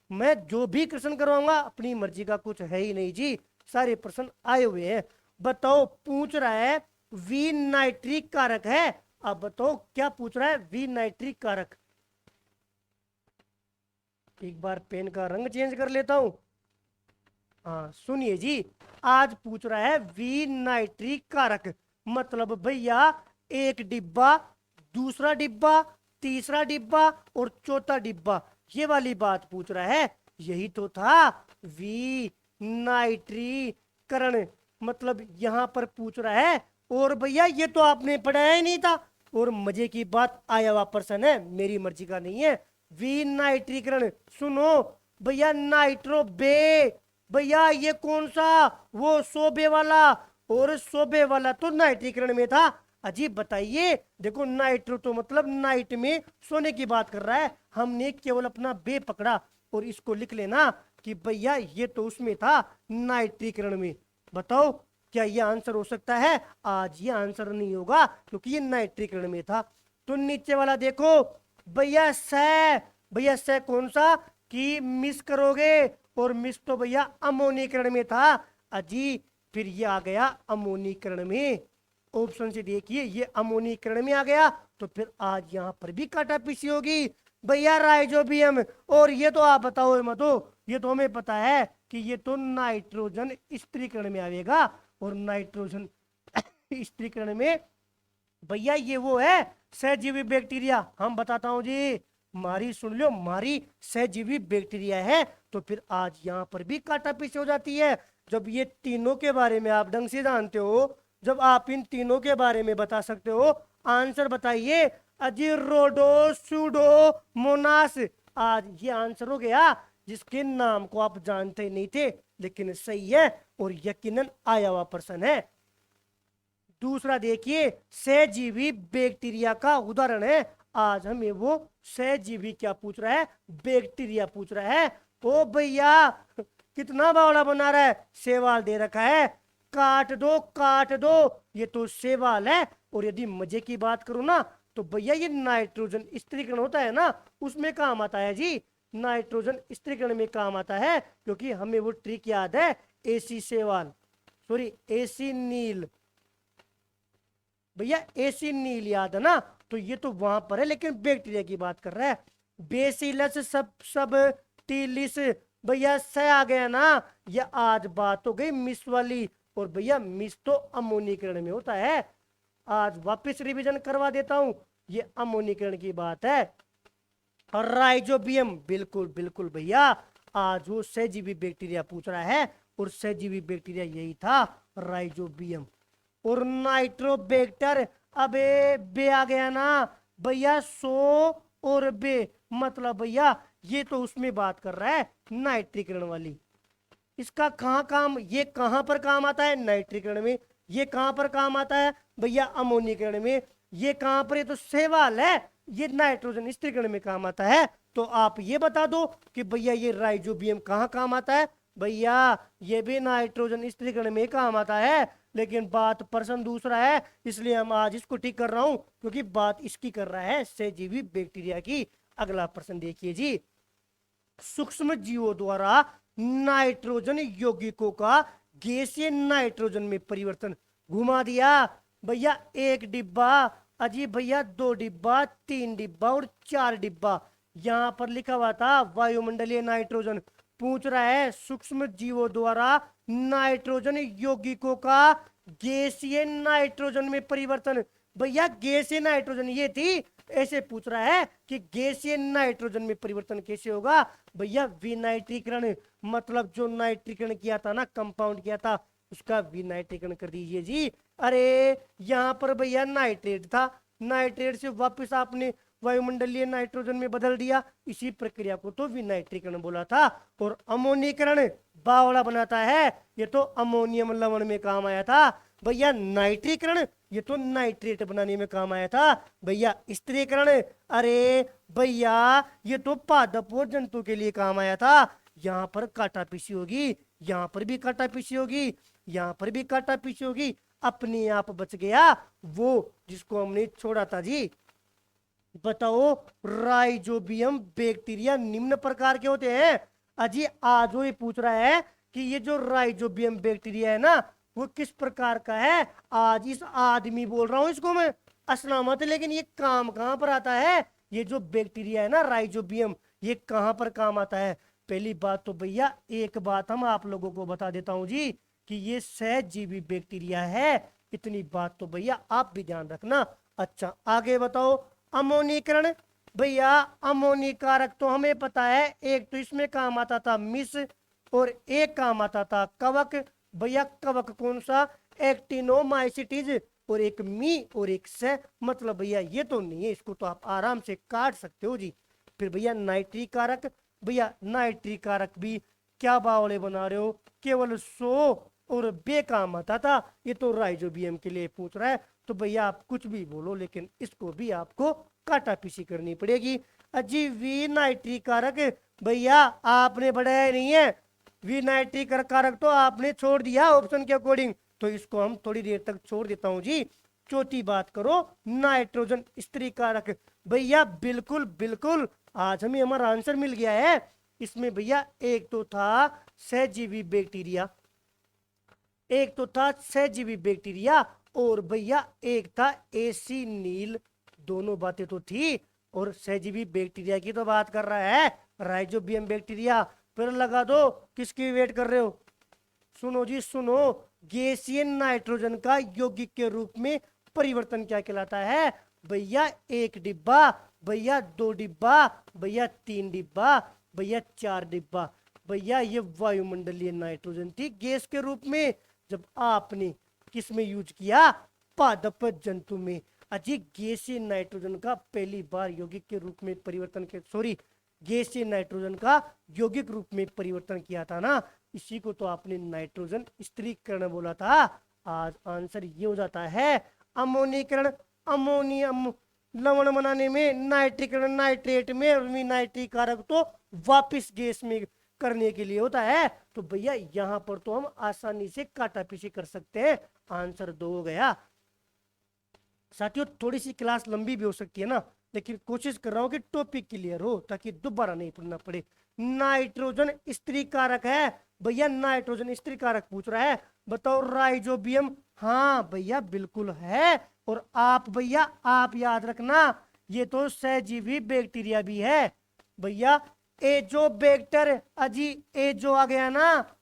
Speaker 1: मैं जो भी क्वेश्चन करवाऊंगा अपनी मर्जी का कुछ है ही नहीं जी, सारे प्रश्न आए हुए हैं। बताओ पूछ रहा है विनाइट्रिक कारक है। अब बताओ क्या पूछ रहा है, विनाइट्रिक कारक। एक बार पेन का रंग चेंज कर लेता हूं। हाँ सुनिए जी, आज पूछ रहा है विनाइट्रिक कारक, मतलब भैया एक डिब्बा, दूसरा डिब्बा, तीसरा डिब्बा और चौथा डिब्बा, ये वाली बात पूछ रहा है। यही तो था विनाइट्रीकरण, मतलब यहां पर पूछ रहा है। और भैया ये तो आपने पढ़ाया ही नहीं था, और मजे की बात आया हुआ प्रश्न है, मेरी मर्जी का नहीं है। विनाइट्रीकरण सुनो भैया, नाइट्रो बे, भैया ये कौन सा, वो सोबे वाला, और सोबे वाला तो नाइट्रीकरण में था। अजीब बताइए, देखो नाइट्रो तो मतलब नाइट में सोने की बात कर रहा है, हमने केवल अपना बे पकड़ा, और इसको लिख लेना कि भैया ये तो उसमें था नाइट्रीकरण में। बताओ क्या ये आंसर हो सकता है? आज ये आंसर नहीं होगा क्योंकि ये नाइट्रीकरण में था। तो नीचे वाला देखो भैया भैया कौन सा कि मिस करोगे, और मिस तो भैया अमोनीकरण में था अजी, फिर ये आ गया अमोनीकरण में। ऑप्शन से देखिए ये अमोनीकरण में आ गया, तो फिर आज यहाँ पर भी काटा पीसी होगी भैया राइजोबियम। और ये तो आप बताओ मत, ये तो हमें पता है कि ये तो नाइट्रोजन स्त्रीकरण में आएगा, और नाइट्रोजन स्त्रीकरण में भैया ये वो है सहजीवी बैक्टीरिया। हम बताता हूं जी, मारी सुन लो, मारी सहजीवी बैक्टीरिया है। तो फिर आज यहाँ पर भी काटा पीछे हो जाती है। जब ये तीनों के बारे में आप ढंग से जानते हो, जब आप इन तीनों के बारे में बता सकते हो, आंसर बताइए अजी रोडोसुडोमोनास। आज ये आंसर हो गया जिसके नाम को आप जानते नहीं थे, लेकिन सही है और यकीनन आया हुआ पर्सन है। दूसरा देखिए सहजीवी बैक्टीरिया का उदाहरण है। आज हमें वो सहजीवी क्या पूछ रहा है? बैक्टीरिया पूछ रहा है। ओ भैया कितना बावड़ा बना रहा है, सवाल दे रखा है काट दो काट दो, ये तो सवाल है। और यदि मजे की बात करूं ना तो भैया ये नाइट्रोजन स्त्रीकरण होता है ना, उसमें काम आता है जी। नाइट्रोजन स्त्रीकरण में काम आता है क्योंकि हमें वो ट्रिक याद है, एसी सवाल, सॉरी एसी नील, भैया एसी नील याद है ना, तो ये तो वहां पर है, लेकिन बैक्टीरिया की बात कर रहा है। बेसिलस सब टीलिस, भैया से आ गया ना। ये आज बात हो गई मिस वाली, और भैया मिस तो अमोनीकरण में होता है। आज वापस रिवीजन करवा देता हूं, ये अमोनीकरण की बात है। और राइजोबियम बिल्कुल बिल्कुल भैया, आज वो सहजीवी बैक्टीरिया पूछ रहा है, और सहजीवी बैक्टीरिया यही था राइजोबियम। और नाइट्रोबैक्टर, अबे बे आ गया ना भैया, और बे मतलब भैया ये तो उसमें बात कर रहा है नाइट्रीकरण वाली। इसका कहाँ काम, ये कहाँ पर काम आता है? नाइट्रीकरण में। ये कहाँ पर काम आता है भैया? अमोनीकरण में। ये कहाँ पर? ये तो सवाल है, ये नाइट्रोजन स्त्रीकरण में काम आता है। तो आप ये बता दो कि भैया ये राइजोबियम कहाँ काम आता है? भैया ये भी नाइट्रोजन स्त्रीकरण में काम आता है, लेकिन बात पर्सन दूसरा है, इसलिए हम आज इसको ठीक कर रहा हूं क्योंकि बात इसकी कर रहा है सहजीवी बैक्टीरिया की। अगला प्रश्न देखिए जी, सूक्ष्म जीवों द्वारा नाइट्रोजन यौगिकों का गैसीय नाइट्रोजन में परिवर्तन। घुमा दिया भैया, एक डिब्बा, अजीब भैया 2 डिब्बा, 3 डिब्बा और 4 डिब्बा। यहां पर लिखा हुआ था वायुमंडलीय नाइट्रोजन। पूछ रहा है सूक्ष्म जीवों द्वारा नाइट्रोजन यौगिकों का गैसीय नाइट्रोजन में परिवर्तन। भैया गैसीय नाइट्रोजन ये थी, ऐसे पूछ रहा है कि गैसीय नाइट्रोजन में परिवर्तन कैसे होगा? भैया विनाइट्रीकरण, मतलब जो नाइट्रीकरण किया था ना, कंपाउंड किया था, उसका विनाइट्रीकरण कर दीजिए जी। अरे यहाँ पर भैया नाइट्रेट था, नाइट्रेट से वापस आपने वायुमंडलीय नाइट्रोजन में बदल दिया, इसी प्रक्रिया को तो विनाइट्रीकरण बोला था। और अमोनीकरण बावड़ा बनाता है, ये तो अमोनियम लवण में काम आया था। भैया नाइट्रीकरण, ये तो नाइट्रेट बनाने में काम आया था। भैया स्त्रीकरण, अरे भैया ये तो पादप और जंतु के लिए काम आया था। यहाँ पर काटा पीसी होगी, यहाँ पर भी काटा पीसी होगी, यहाँ पर भी काटा पीसी होगी। अपने आप बच गया वो जिसको हमने छोड़ा था जी। बताओ राइजोबियम बैक्टीरिया निम्न प्रकार के होते हैं। अजी आज वो ये पूछ रहा है कि ये जो राइजोबियम बैक्टीरिया है ना, वो किस प्रकार का है। आज इस आदमी बोल रहा हूं इसको मैं, असलामत, लेकिन ये काम कहां पर आता है? ये जो बैक्टीरिया है ना राइजोबियम, ये कहां पर काम आता है? पहली बात तो भैया एक बात हम आप लोगों को बता देता हूं जी, कि ये सहजीवी बैक्टीरिया है। इतनी बात तो भैया आप भी ध्यान रखना। अच्छा आगे बताओ, अमोनीकरण। भैया अमोनीकारक तो हमें पता है, एक तो इसमें काम आता था मिस, और एक काम आता था कवक। भैया कवक कौन सा? एक्टिनोमाइसिटीज, और एक मी और एक से, मतलब भैया ये तो नहीं है, इसको तो आप आराम से काट सकते हो जी। फिर भैया नाइट्रीकारक, भैया नाइट्रीकारक भी क्या बावले बना रहे हो, केवल और बेकाम आता था। ये तो राइजोबियम के लिए पूछ रहा है, तो भैया आप कुछ भी बोलो, लेकिन इसको भी आपको काटा पीसी करनी पड़ेगी। अजी विनाइट्रीकारक, भैया आपने बढ़ाया नहीं है, विनाइट्रिक कारक तो आपने छोड़ दिया ऑप्शन के अकॉर्डिंग, तो इसको हम थोड़ी देर तक छोड़ देता हूं जी। चौथी बात करो, नाइट्रोजन स्त्री कारक। भैया बिल्कुल बिल्कुल, आज हमें हमारा आंसर मिल गया है। इसमें भैया एक तो था सहजीवी बैक्टीरिया, एक तो था सहजीवी बैक्टीरिया, और भैया एक था एसी नील। दोनों बातें तो थी, और सहजीवी बैक्टीरिया की तो बात कर रहा है, राइजोबियम बैक्टीरिया। फिर लगा दो, किसकी वेट कर रहे हो? सुनो जी सुनो, गैसीय नाइट्रोजन का यौगिक के रूप में परिवर्तन क्या कहलाता है? भैया एक डिब्बा, भैया दो डिब्बा, भैया तीन डिब्बा, भैया चार डिब्बा। भैया ये वायुमंडलीय नाइट्रोजन थी गैस के रूप में, जब आपने किस में यूज किया? पादप जंतु में। अजी गैसीय नाइट्रोजन का पहली बार यौगिक के रूप में परिवर्तन के सॉरी गैसीय नाइट्रोजन का यौगिक रूप में परिवर्तन किया था ना, इसी को तो आपने नाइट्रोजन स्त्रीकरण बोला था। आज आंसर ये हो जाता है अमोनीकरण। अमोनियम लवण बनाने में, नाइट्रीकरण नाइट्रेट में, नाइट्रिक कारक तो वापिस गैस में करने के लिए होता है। तो भैया यहां पर तो हम आसानी से काटा पीछी कर सकते हैं। आंसर 2 हो गया। साथियों थोड़ी सी क्लास लंबी भी हो सकती है ना, लेकिन कोशिश कर रहा हूं कि टॉपिक क्लियर हो ताकि दोबारा नहीं पढ़ना पड़े। नाइट्रोजन स्त्री कारक है। भैया नाइट्रोजन स्त्री कारक पूछ रहा है, बताओ राइजोबियम। हाँ भैया बिल्कुल है। और आप भैया आप याद रखना, ये तो सहजीवी बैक्टीरिया भी है। भैया एजोबैक्टर, अजी एजो आ गया ना।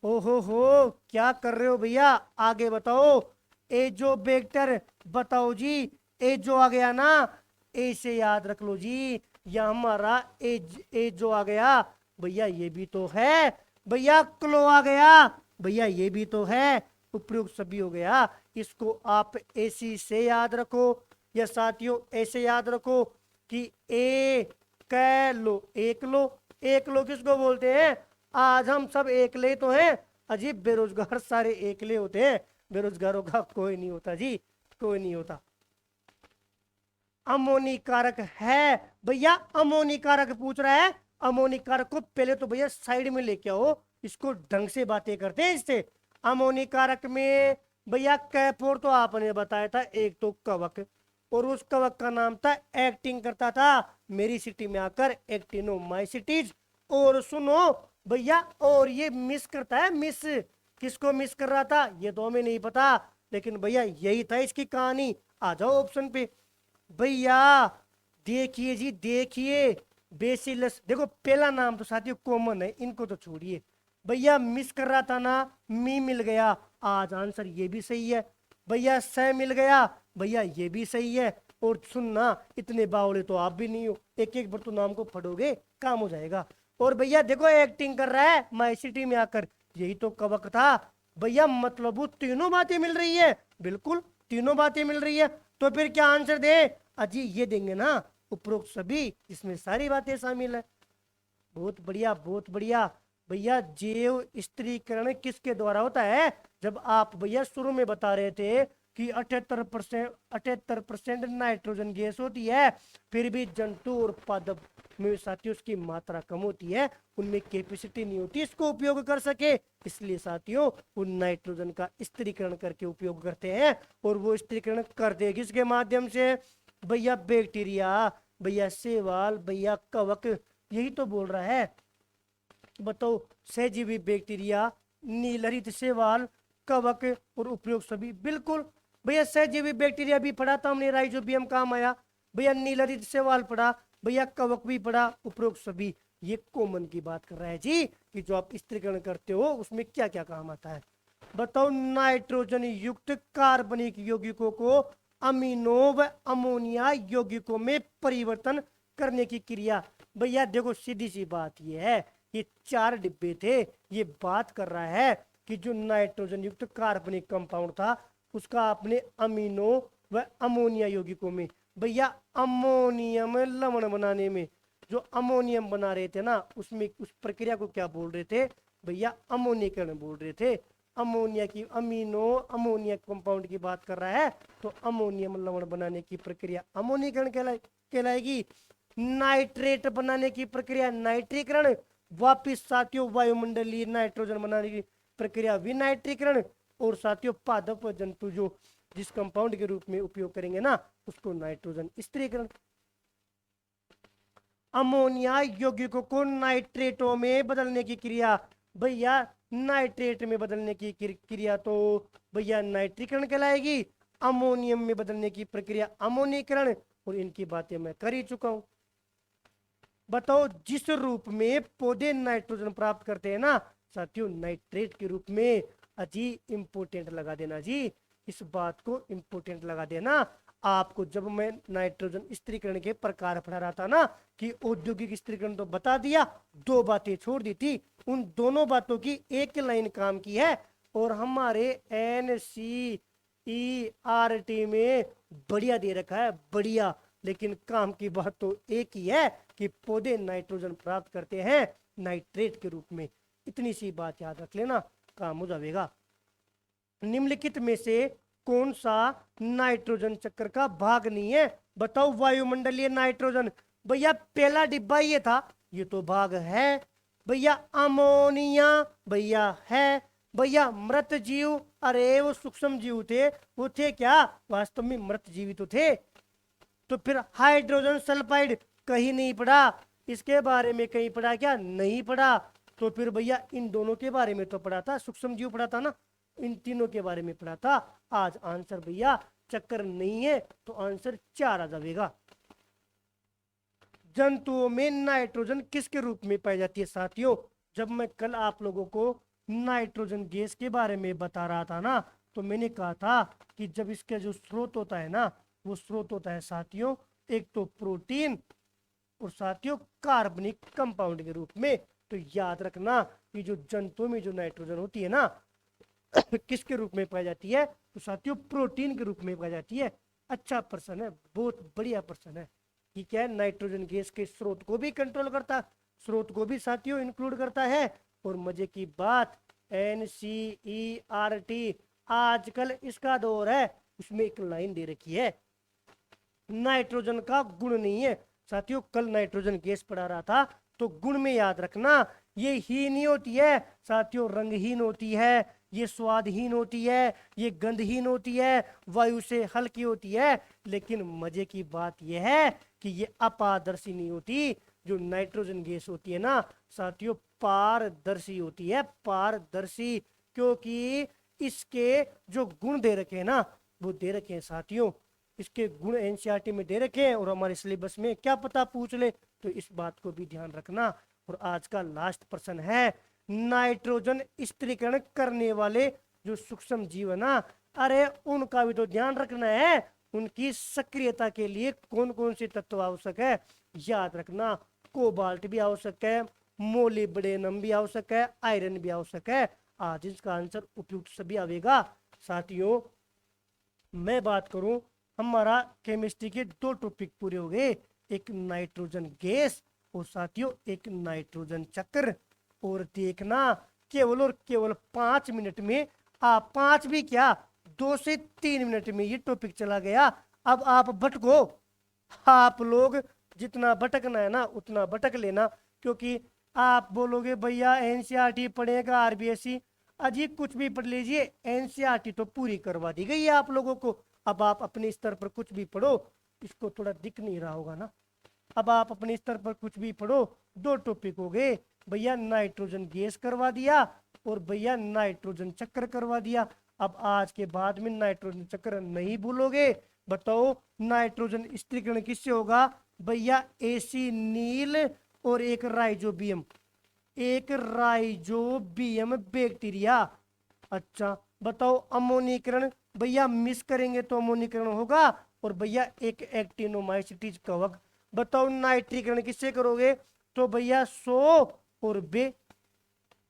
Speaker 1: ओहो हो, क्या कर रहे हो भैया, आगे बताओ। एजोबैक्टर बताओ जी, एजो आ गया ना, ए से याद रख लो जी। या हमारा एजो आ गया, भैया ये भी तो है। भैया क्लो आ गया, भैया ये भी तो है। उपयुक्त सभी हो गया। इसको आप एसी से याद रखो, या साथियों ऐसे याद रखो कि ए कै लो एक लो। एक लो किसको बोलते हैं? आज हम सब एकले तो हैं। अजीब बेरोजगार सारे एकले होते हैं, बेरोजगारों का कोई नहीं होता जी, कोई नहीं होता। अमोनी कारक है। भैया अमोनी कारक पूछ रहा है, अमोनी कारक को पहले तो भैया साइड में लेके आओ, इसको ढंग से बातें करते हैं इससे। अमोनी कारक में भैया कैपोर तो आपने बताया था, एक तो कवक, और उस कवक का नाम था, एक्टिंग करता था मेरी सिटी में आकर एक्टिनोमाइसिटीज। और सुनो भैया, और ये मिस करता है, मिस किसको मिस कर रहा था ये तो हमें नहीं पता, लेकिन भैया यही था इसकी कहानी। आ जाओ ऑप्शन पे भैया। देखिए जी देखिए, बेसिलस। देखो पहला नाम तो साथियों कॉमन है, इनको तो छोड़िए। भैया मिस कर रहा था ना, मी मिल गया। आज आंसर ये भी सही है। भैया स मिल गया, भैया ये भी सही है। और सुनना, इतने बावड़े तो आप भी नहीं हो, एक एक बार तो नाम को पढ़ोगे काम हो जाएगा। और भैया देखो एक्टिंग कर रहा है माई सिटी में आकर, यही तो कवक था। भैया मतलब वो तीनों बातें मिल रही है, बिल्कुल तीनों बातें मिल रही है। तो फिर क्या आंसर दे? अजी ये देंगे ना, उपरोक्त सभी, इसमें सारी बातें शामिल है। बहुत बढ़िया बहुत बढ़िया। भैया जैव स्त्रीकरण किसके द्वारा होता है? जब आप भैया शुरू में बता रहे थे कि 78% नाइट्रोजन गैस होती है, फिर भी जंतु और पादप में साथियों उसकी मात्रा कम होती है, उनमें कैपेसिटी नहीं होती इसको उपयोग कर सके, इसलिए साथियों वो नाइट्रोजन का स्त्रीकरण करके उपयोग करते हैं। और वो स्त्रीकरण करते किसके माध्यम से? भैया बैक्टीरिया, भैया शैवाल, भैया कवक, यही तो बोल रहा है। बताओ सहजीवी बैक्टीरिया, नीलहरित शैवाल, कवक और उपयोग सभी, बिल्कुल भैया सहजीवी बैक्टीरिया भी पढ़ा था हमने, राइजोबियम काम आया। भैया नीलहरित शैवाल पढ़ा, भैया कवक भी पढ़ा, उपयोग सभी। ये कॉमन की बात कर रहा है जी, कि जो आप स्त्रीकरण करते हो उसमें क्या क्या काम आता है। बताओ नाइट्रोजन युक्त कार्बनिक यौगिकों को अमीनो व अमोनिया यौगिकों में परिवर्तन करने की क्रिया। भैया देखो सीधी सी बात ये है, ये 4 डिब्बे थे, ये बात कर रहा है कि जो नाइट्रोजन युक्त कार्बनिक कंपाउंड था उसका आपने अमीनो व अमोनिया यौगिकों में, भैया अमोनियम लवण बनाने में जो अमोनियम बना रहे थे ना, उसमें उस प्रक्रिया को क्या बोल रहे थे? भैया अमोनीकरण बोल रहे थे। अमोनिया की अमीनो अमोनिया कंपाउंड की बात कर रहा है, तो अमोनियम लवण बनाने की प्रक्रिया अमोनीकरण कहलाएगी। नाइट्रेट बनाने की प्रक्रिया नाइट्रीकरण, वापिस साथियों वायुमंडलीय नाइट्रोजन बनाने की प्रक्रिया विनाइट्रीकरण, और साथियों पादप व जंतु जो जिस कंपाउंड के रूप में उपयोग करेंगे ना उसको नाइट्रोजन स्थिरीकरण। अमोनिया यौगिकों को नाइट्रेटों में बदलने की क्रिया, भैया नाइट्रेट में बदलने की क्रिया तो भैया नाइट्रीकरण कहलाएगी। अमोनियम में बदलने की प्रक्रिया अमोनीकरण, और इनकी बातें मैं कर ही चुका हूं। बताओ जिस रूप में पौधे नाइट्रोजन प्राप्त करते हैं ना साथियों नाइट्रेट के रूप में, अजी इंपोर्टेंट लगा देना जी, इस बात को इंपोर्टेंट लगा देना। आपको जब मैं नाइट्रोजन स्थिरीकरण के प्रकार पढ़ा रहा था ना कि औद्योगिक स्थिरीकरण तो बता दिया, दो बातें छोड़ दी थी, उन दोनों बातों की एक लाइन काम की है, और हमारे NCERT में बढ़िया दे रखा है, बढ़िया। लेकिन काम की बात तो एक ही है कि पौधे नाइट्रोजन प्राप्त करते हैं नाइट्रेट के रूप में। इतनी सी बात याद रख लेना, काम हो जाएगा। निम्नलिखित में से कौन सा नाइट्रोजन चक्र का भाग नहीं है? बताओ वायुमंडलीय नाइट्रोजन, भैया पहला डिब्बा ये था, ये तो भाग है। भैया अमोनिया, भैया है। भैया मृत जीव, अरे वो सूक्ष्म जीव थे, वो थे क्या? वास्तव में मृत जीवी तो थे। तो फिर हाइड्रोजन सल्फाइड कहीं नहीं पढ़ा, इसके बारे में कहीं पढ़ा क्या? नहीं पढ़ा। तो फिर भैया इन दोनों के बारे में तो पढ़ा था, सूक्ष्म जीव पढ़ा था ना, इन तीनों के बारे में पढ़ा था। आज आंसर भैया चक्कर नहीं है तो आंसर 4 आ जाएगा। जंतुओं में नाइट्रोजन किसके रूप में पाई जाती है साथियों? जब मैं कल आप लोगों को नाइट्रोजन गैस के बारे में बता रहा था ना, तो मैंने कहा था कि जब इसका जो स्रोत होता है ना, वो स्रोत होता है साथियों एक तो प्रोटीन और साथियों कार्बनिक कंपाउंड के रूप में। तो याद रखना कि जो जंतुओं में जो नाइट्रोजन होती है ना किसके रूप में पाई जाती है? तो साथियों प्रोटीन के रूप में पाई जाती है। अच्छा प्रश्न है, बहुत बढ़िया प्रश्न है कि क्या नाइट्रोजन गैस के स्रोत को भी कंट्रोल करता, स्रोत को भी साथियों इंक्लूड करता है। और मजे की बात NCERT आजकल इसका दौर है, उसमें एक लाइन दे रखी है नाइट्रोजन का गुण नहीं है साथियों। कल नाइट्रोजन गैस पढ़ा रहा था तो गुण में याद रखना, ये हीन ही होती है साथियों, रंगहीन होती है, ये स्वादहीन होती है, ये गंधहीन होती है, वायु से हल्की होती है। लेकिन मजे की बात यह है कि ये अपारदर्शी नहीं होती। जो नाइट्रोजन गैस होती है ना साथियों पारदर्शी होती है, पारदर्शी, क्योंकि इसके जो गुण दे रखे हैं ना वो दे रखे हैं साथियों, इसके गुण एनसीईआरटी में दे रखे हैं और हमारे सिलेबस में क्या पता पूछ ले, तो इस बात को भी ध्यान रखना। और आज का लास्ट प्रश्न है, नाइट्रोजन स्थिरीकरण करने वाले जो सूक्ष्म जीव है ना, अरे उनका भी तो ध्यान रखना है, उनकी सक्रियता के लिए कौन कौन से तत्व आवश्यक है? याद रखना, कोबाल्ट भी आवश्यक है, मोलिब्डेनम भी आवश्यक है, आयरन भी आवश्यक है। आज इसका आंसर उपयुक्त सभी आवेगा साथियों। मैं बात करूं, हमारा केमिस्ट्री के 2 टॉपिक पूरे हो गए, एक नाइट्रोजन गैस और साथियों एक नाइट्रोजन चक्र। और देखना केवल और केवल 5 मिनट में, आप 5 भी क्या 2 से 3 मिनट में ये टॉपिक चला गया। अब आप भटको, आप लोग जितना भटकना है ना उतना भटक लेना, क्योंकि आप बोलोगे भैया एनसीईआरटी पढ़ेगा आरबीएसई, अजी कुछ भी पढ़ लीजिए, एनसीईआरटी तो पूरी करवा दी गई है आप लोगों को। अब आप अपने स्तर पर कुछ भी पढ़ो, इसको थोड़ा दिख नहीं रहा होगा ना, अब आप अपने स्तर पर कुछ भी पढ़ो, 2 टॉपिक हो गए भैया, नाइट्रोजन गैस करवा दिया और भैया नाइट्रोजन चक्र करवा दिया। अब आज के बाद में नाइट्रोजन चक्र नहीं भूलोगे। बताओ नाइट्रोजन स्थिरीकरण किससे होगा? भैया एसिनील और एक राइजोबियम, एक राइजोबियम बैक्टीरिया। अच्छा बताओ अमोनीकरण, भैया मिस करेंगे तो अमोनीकरण होगा, और भैया एक एक्टिनोमाइसिटीज कवक। बताओ नाइट्रीकरण किससे करोगे? तो भैया 100 और बे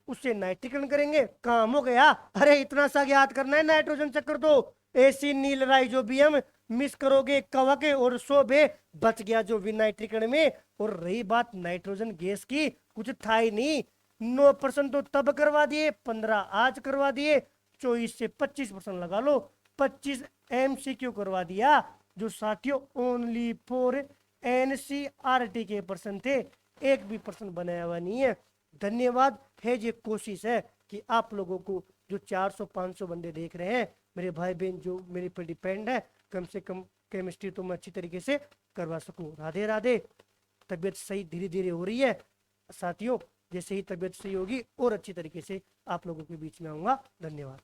Speaker 1: उससे नाइट्रीकरण करेंगे, काम हो गया। अरे इतना सा याद करना है नाइट्रोजन चक्र, तो एसिनील राइजोबियम मिस करोगे कवक और 100 बे बच गया जो विनाइट्रीकरण में। और रही बात नाइट्रोजन गैस की, कुछ था ही नहीं। 9% तो तब करवा दिए, 15 आज करवा दिए, 24 से 25% लगा लो, 25 MCQ करवा दिया, जो साथियों ओनली फॉर एनसीईआरटी के प्रश्न थे, एक भी प्रश्न बनाया हुआ नहीं है। धन्यवाद है, ये कोशिश है कि आप लोगों को जो 400-500 बंदे देख रहे हैं, मेरे भाई बहन जो मेरे पर डिपेंड है, कम से कम केमिस्ट्री तो मैं अच्छी तरीके से करवा सकूं। राधे राधे। तबीयत सही धीरे धीरे हो रही है साथियों, जैसे ही तबीयत सही होगी और अच्छी तरीके से आप लोगों के बीच में आऊँगा। धन्यवाद।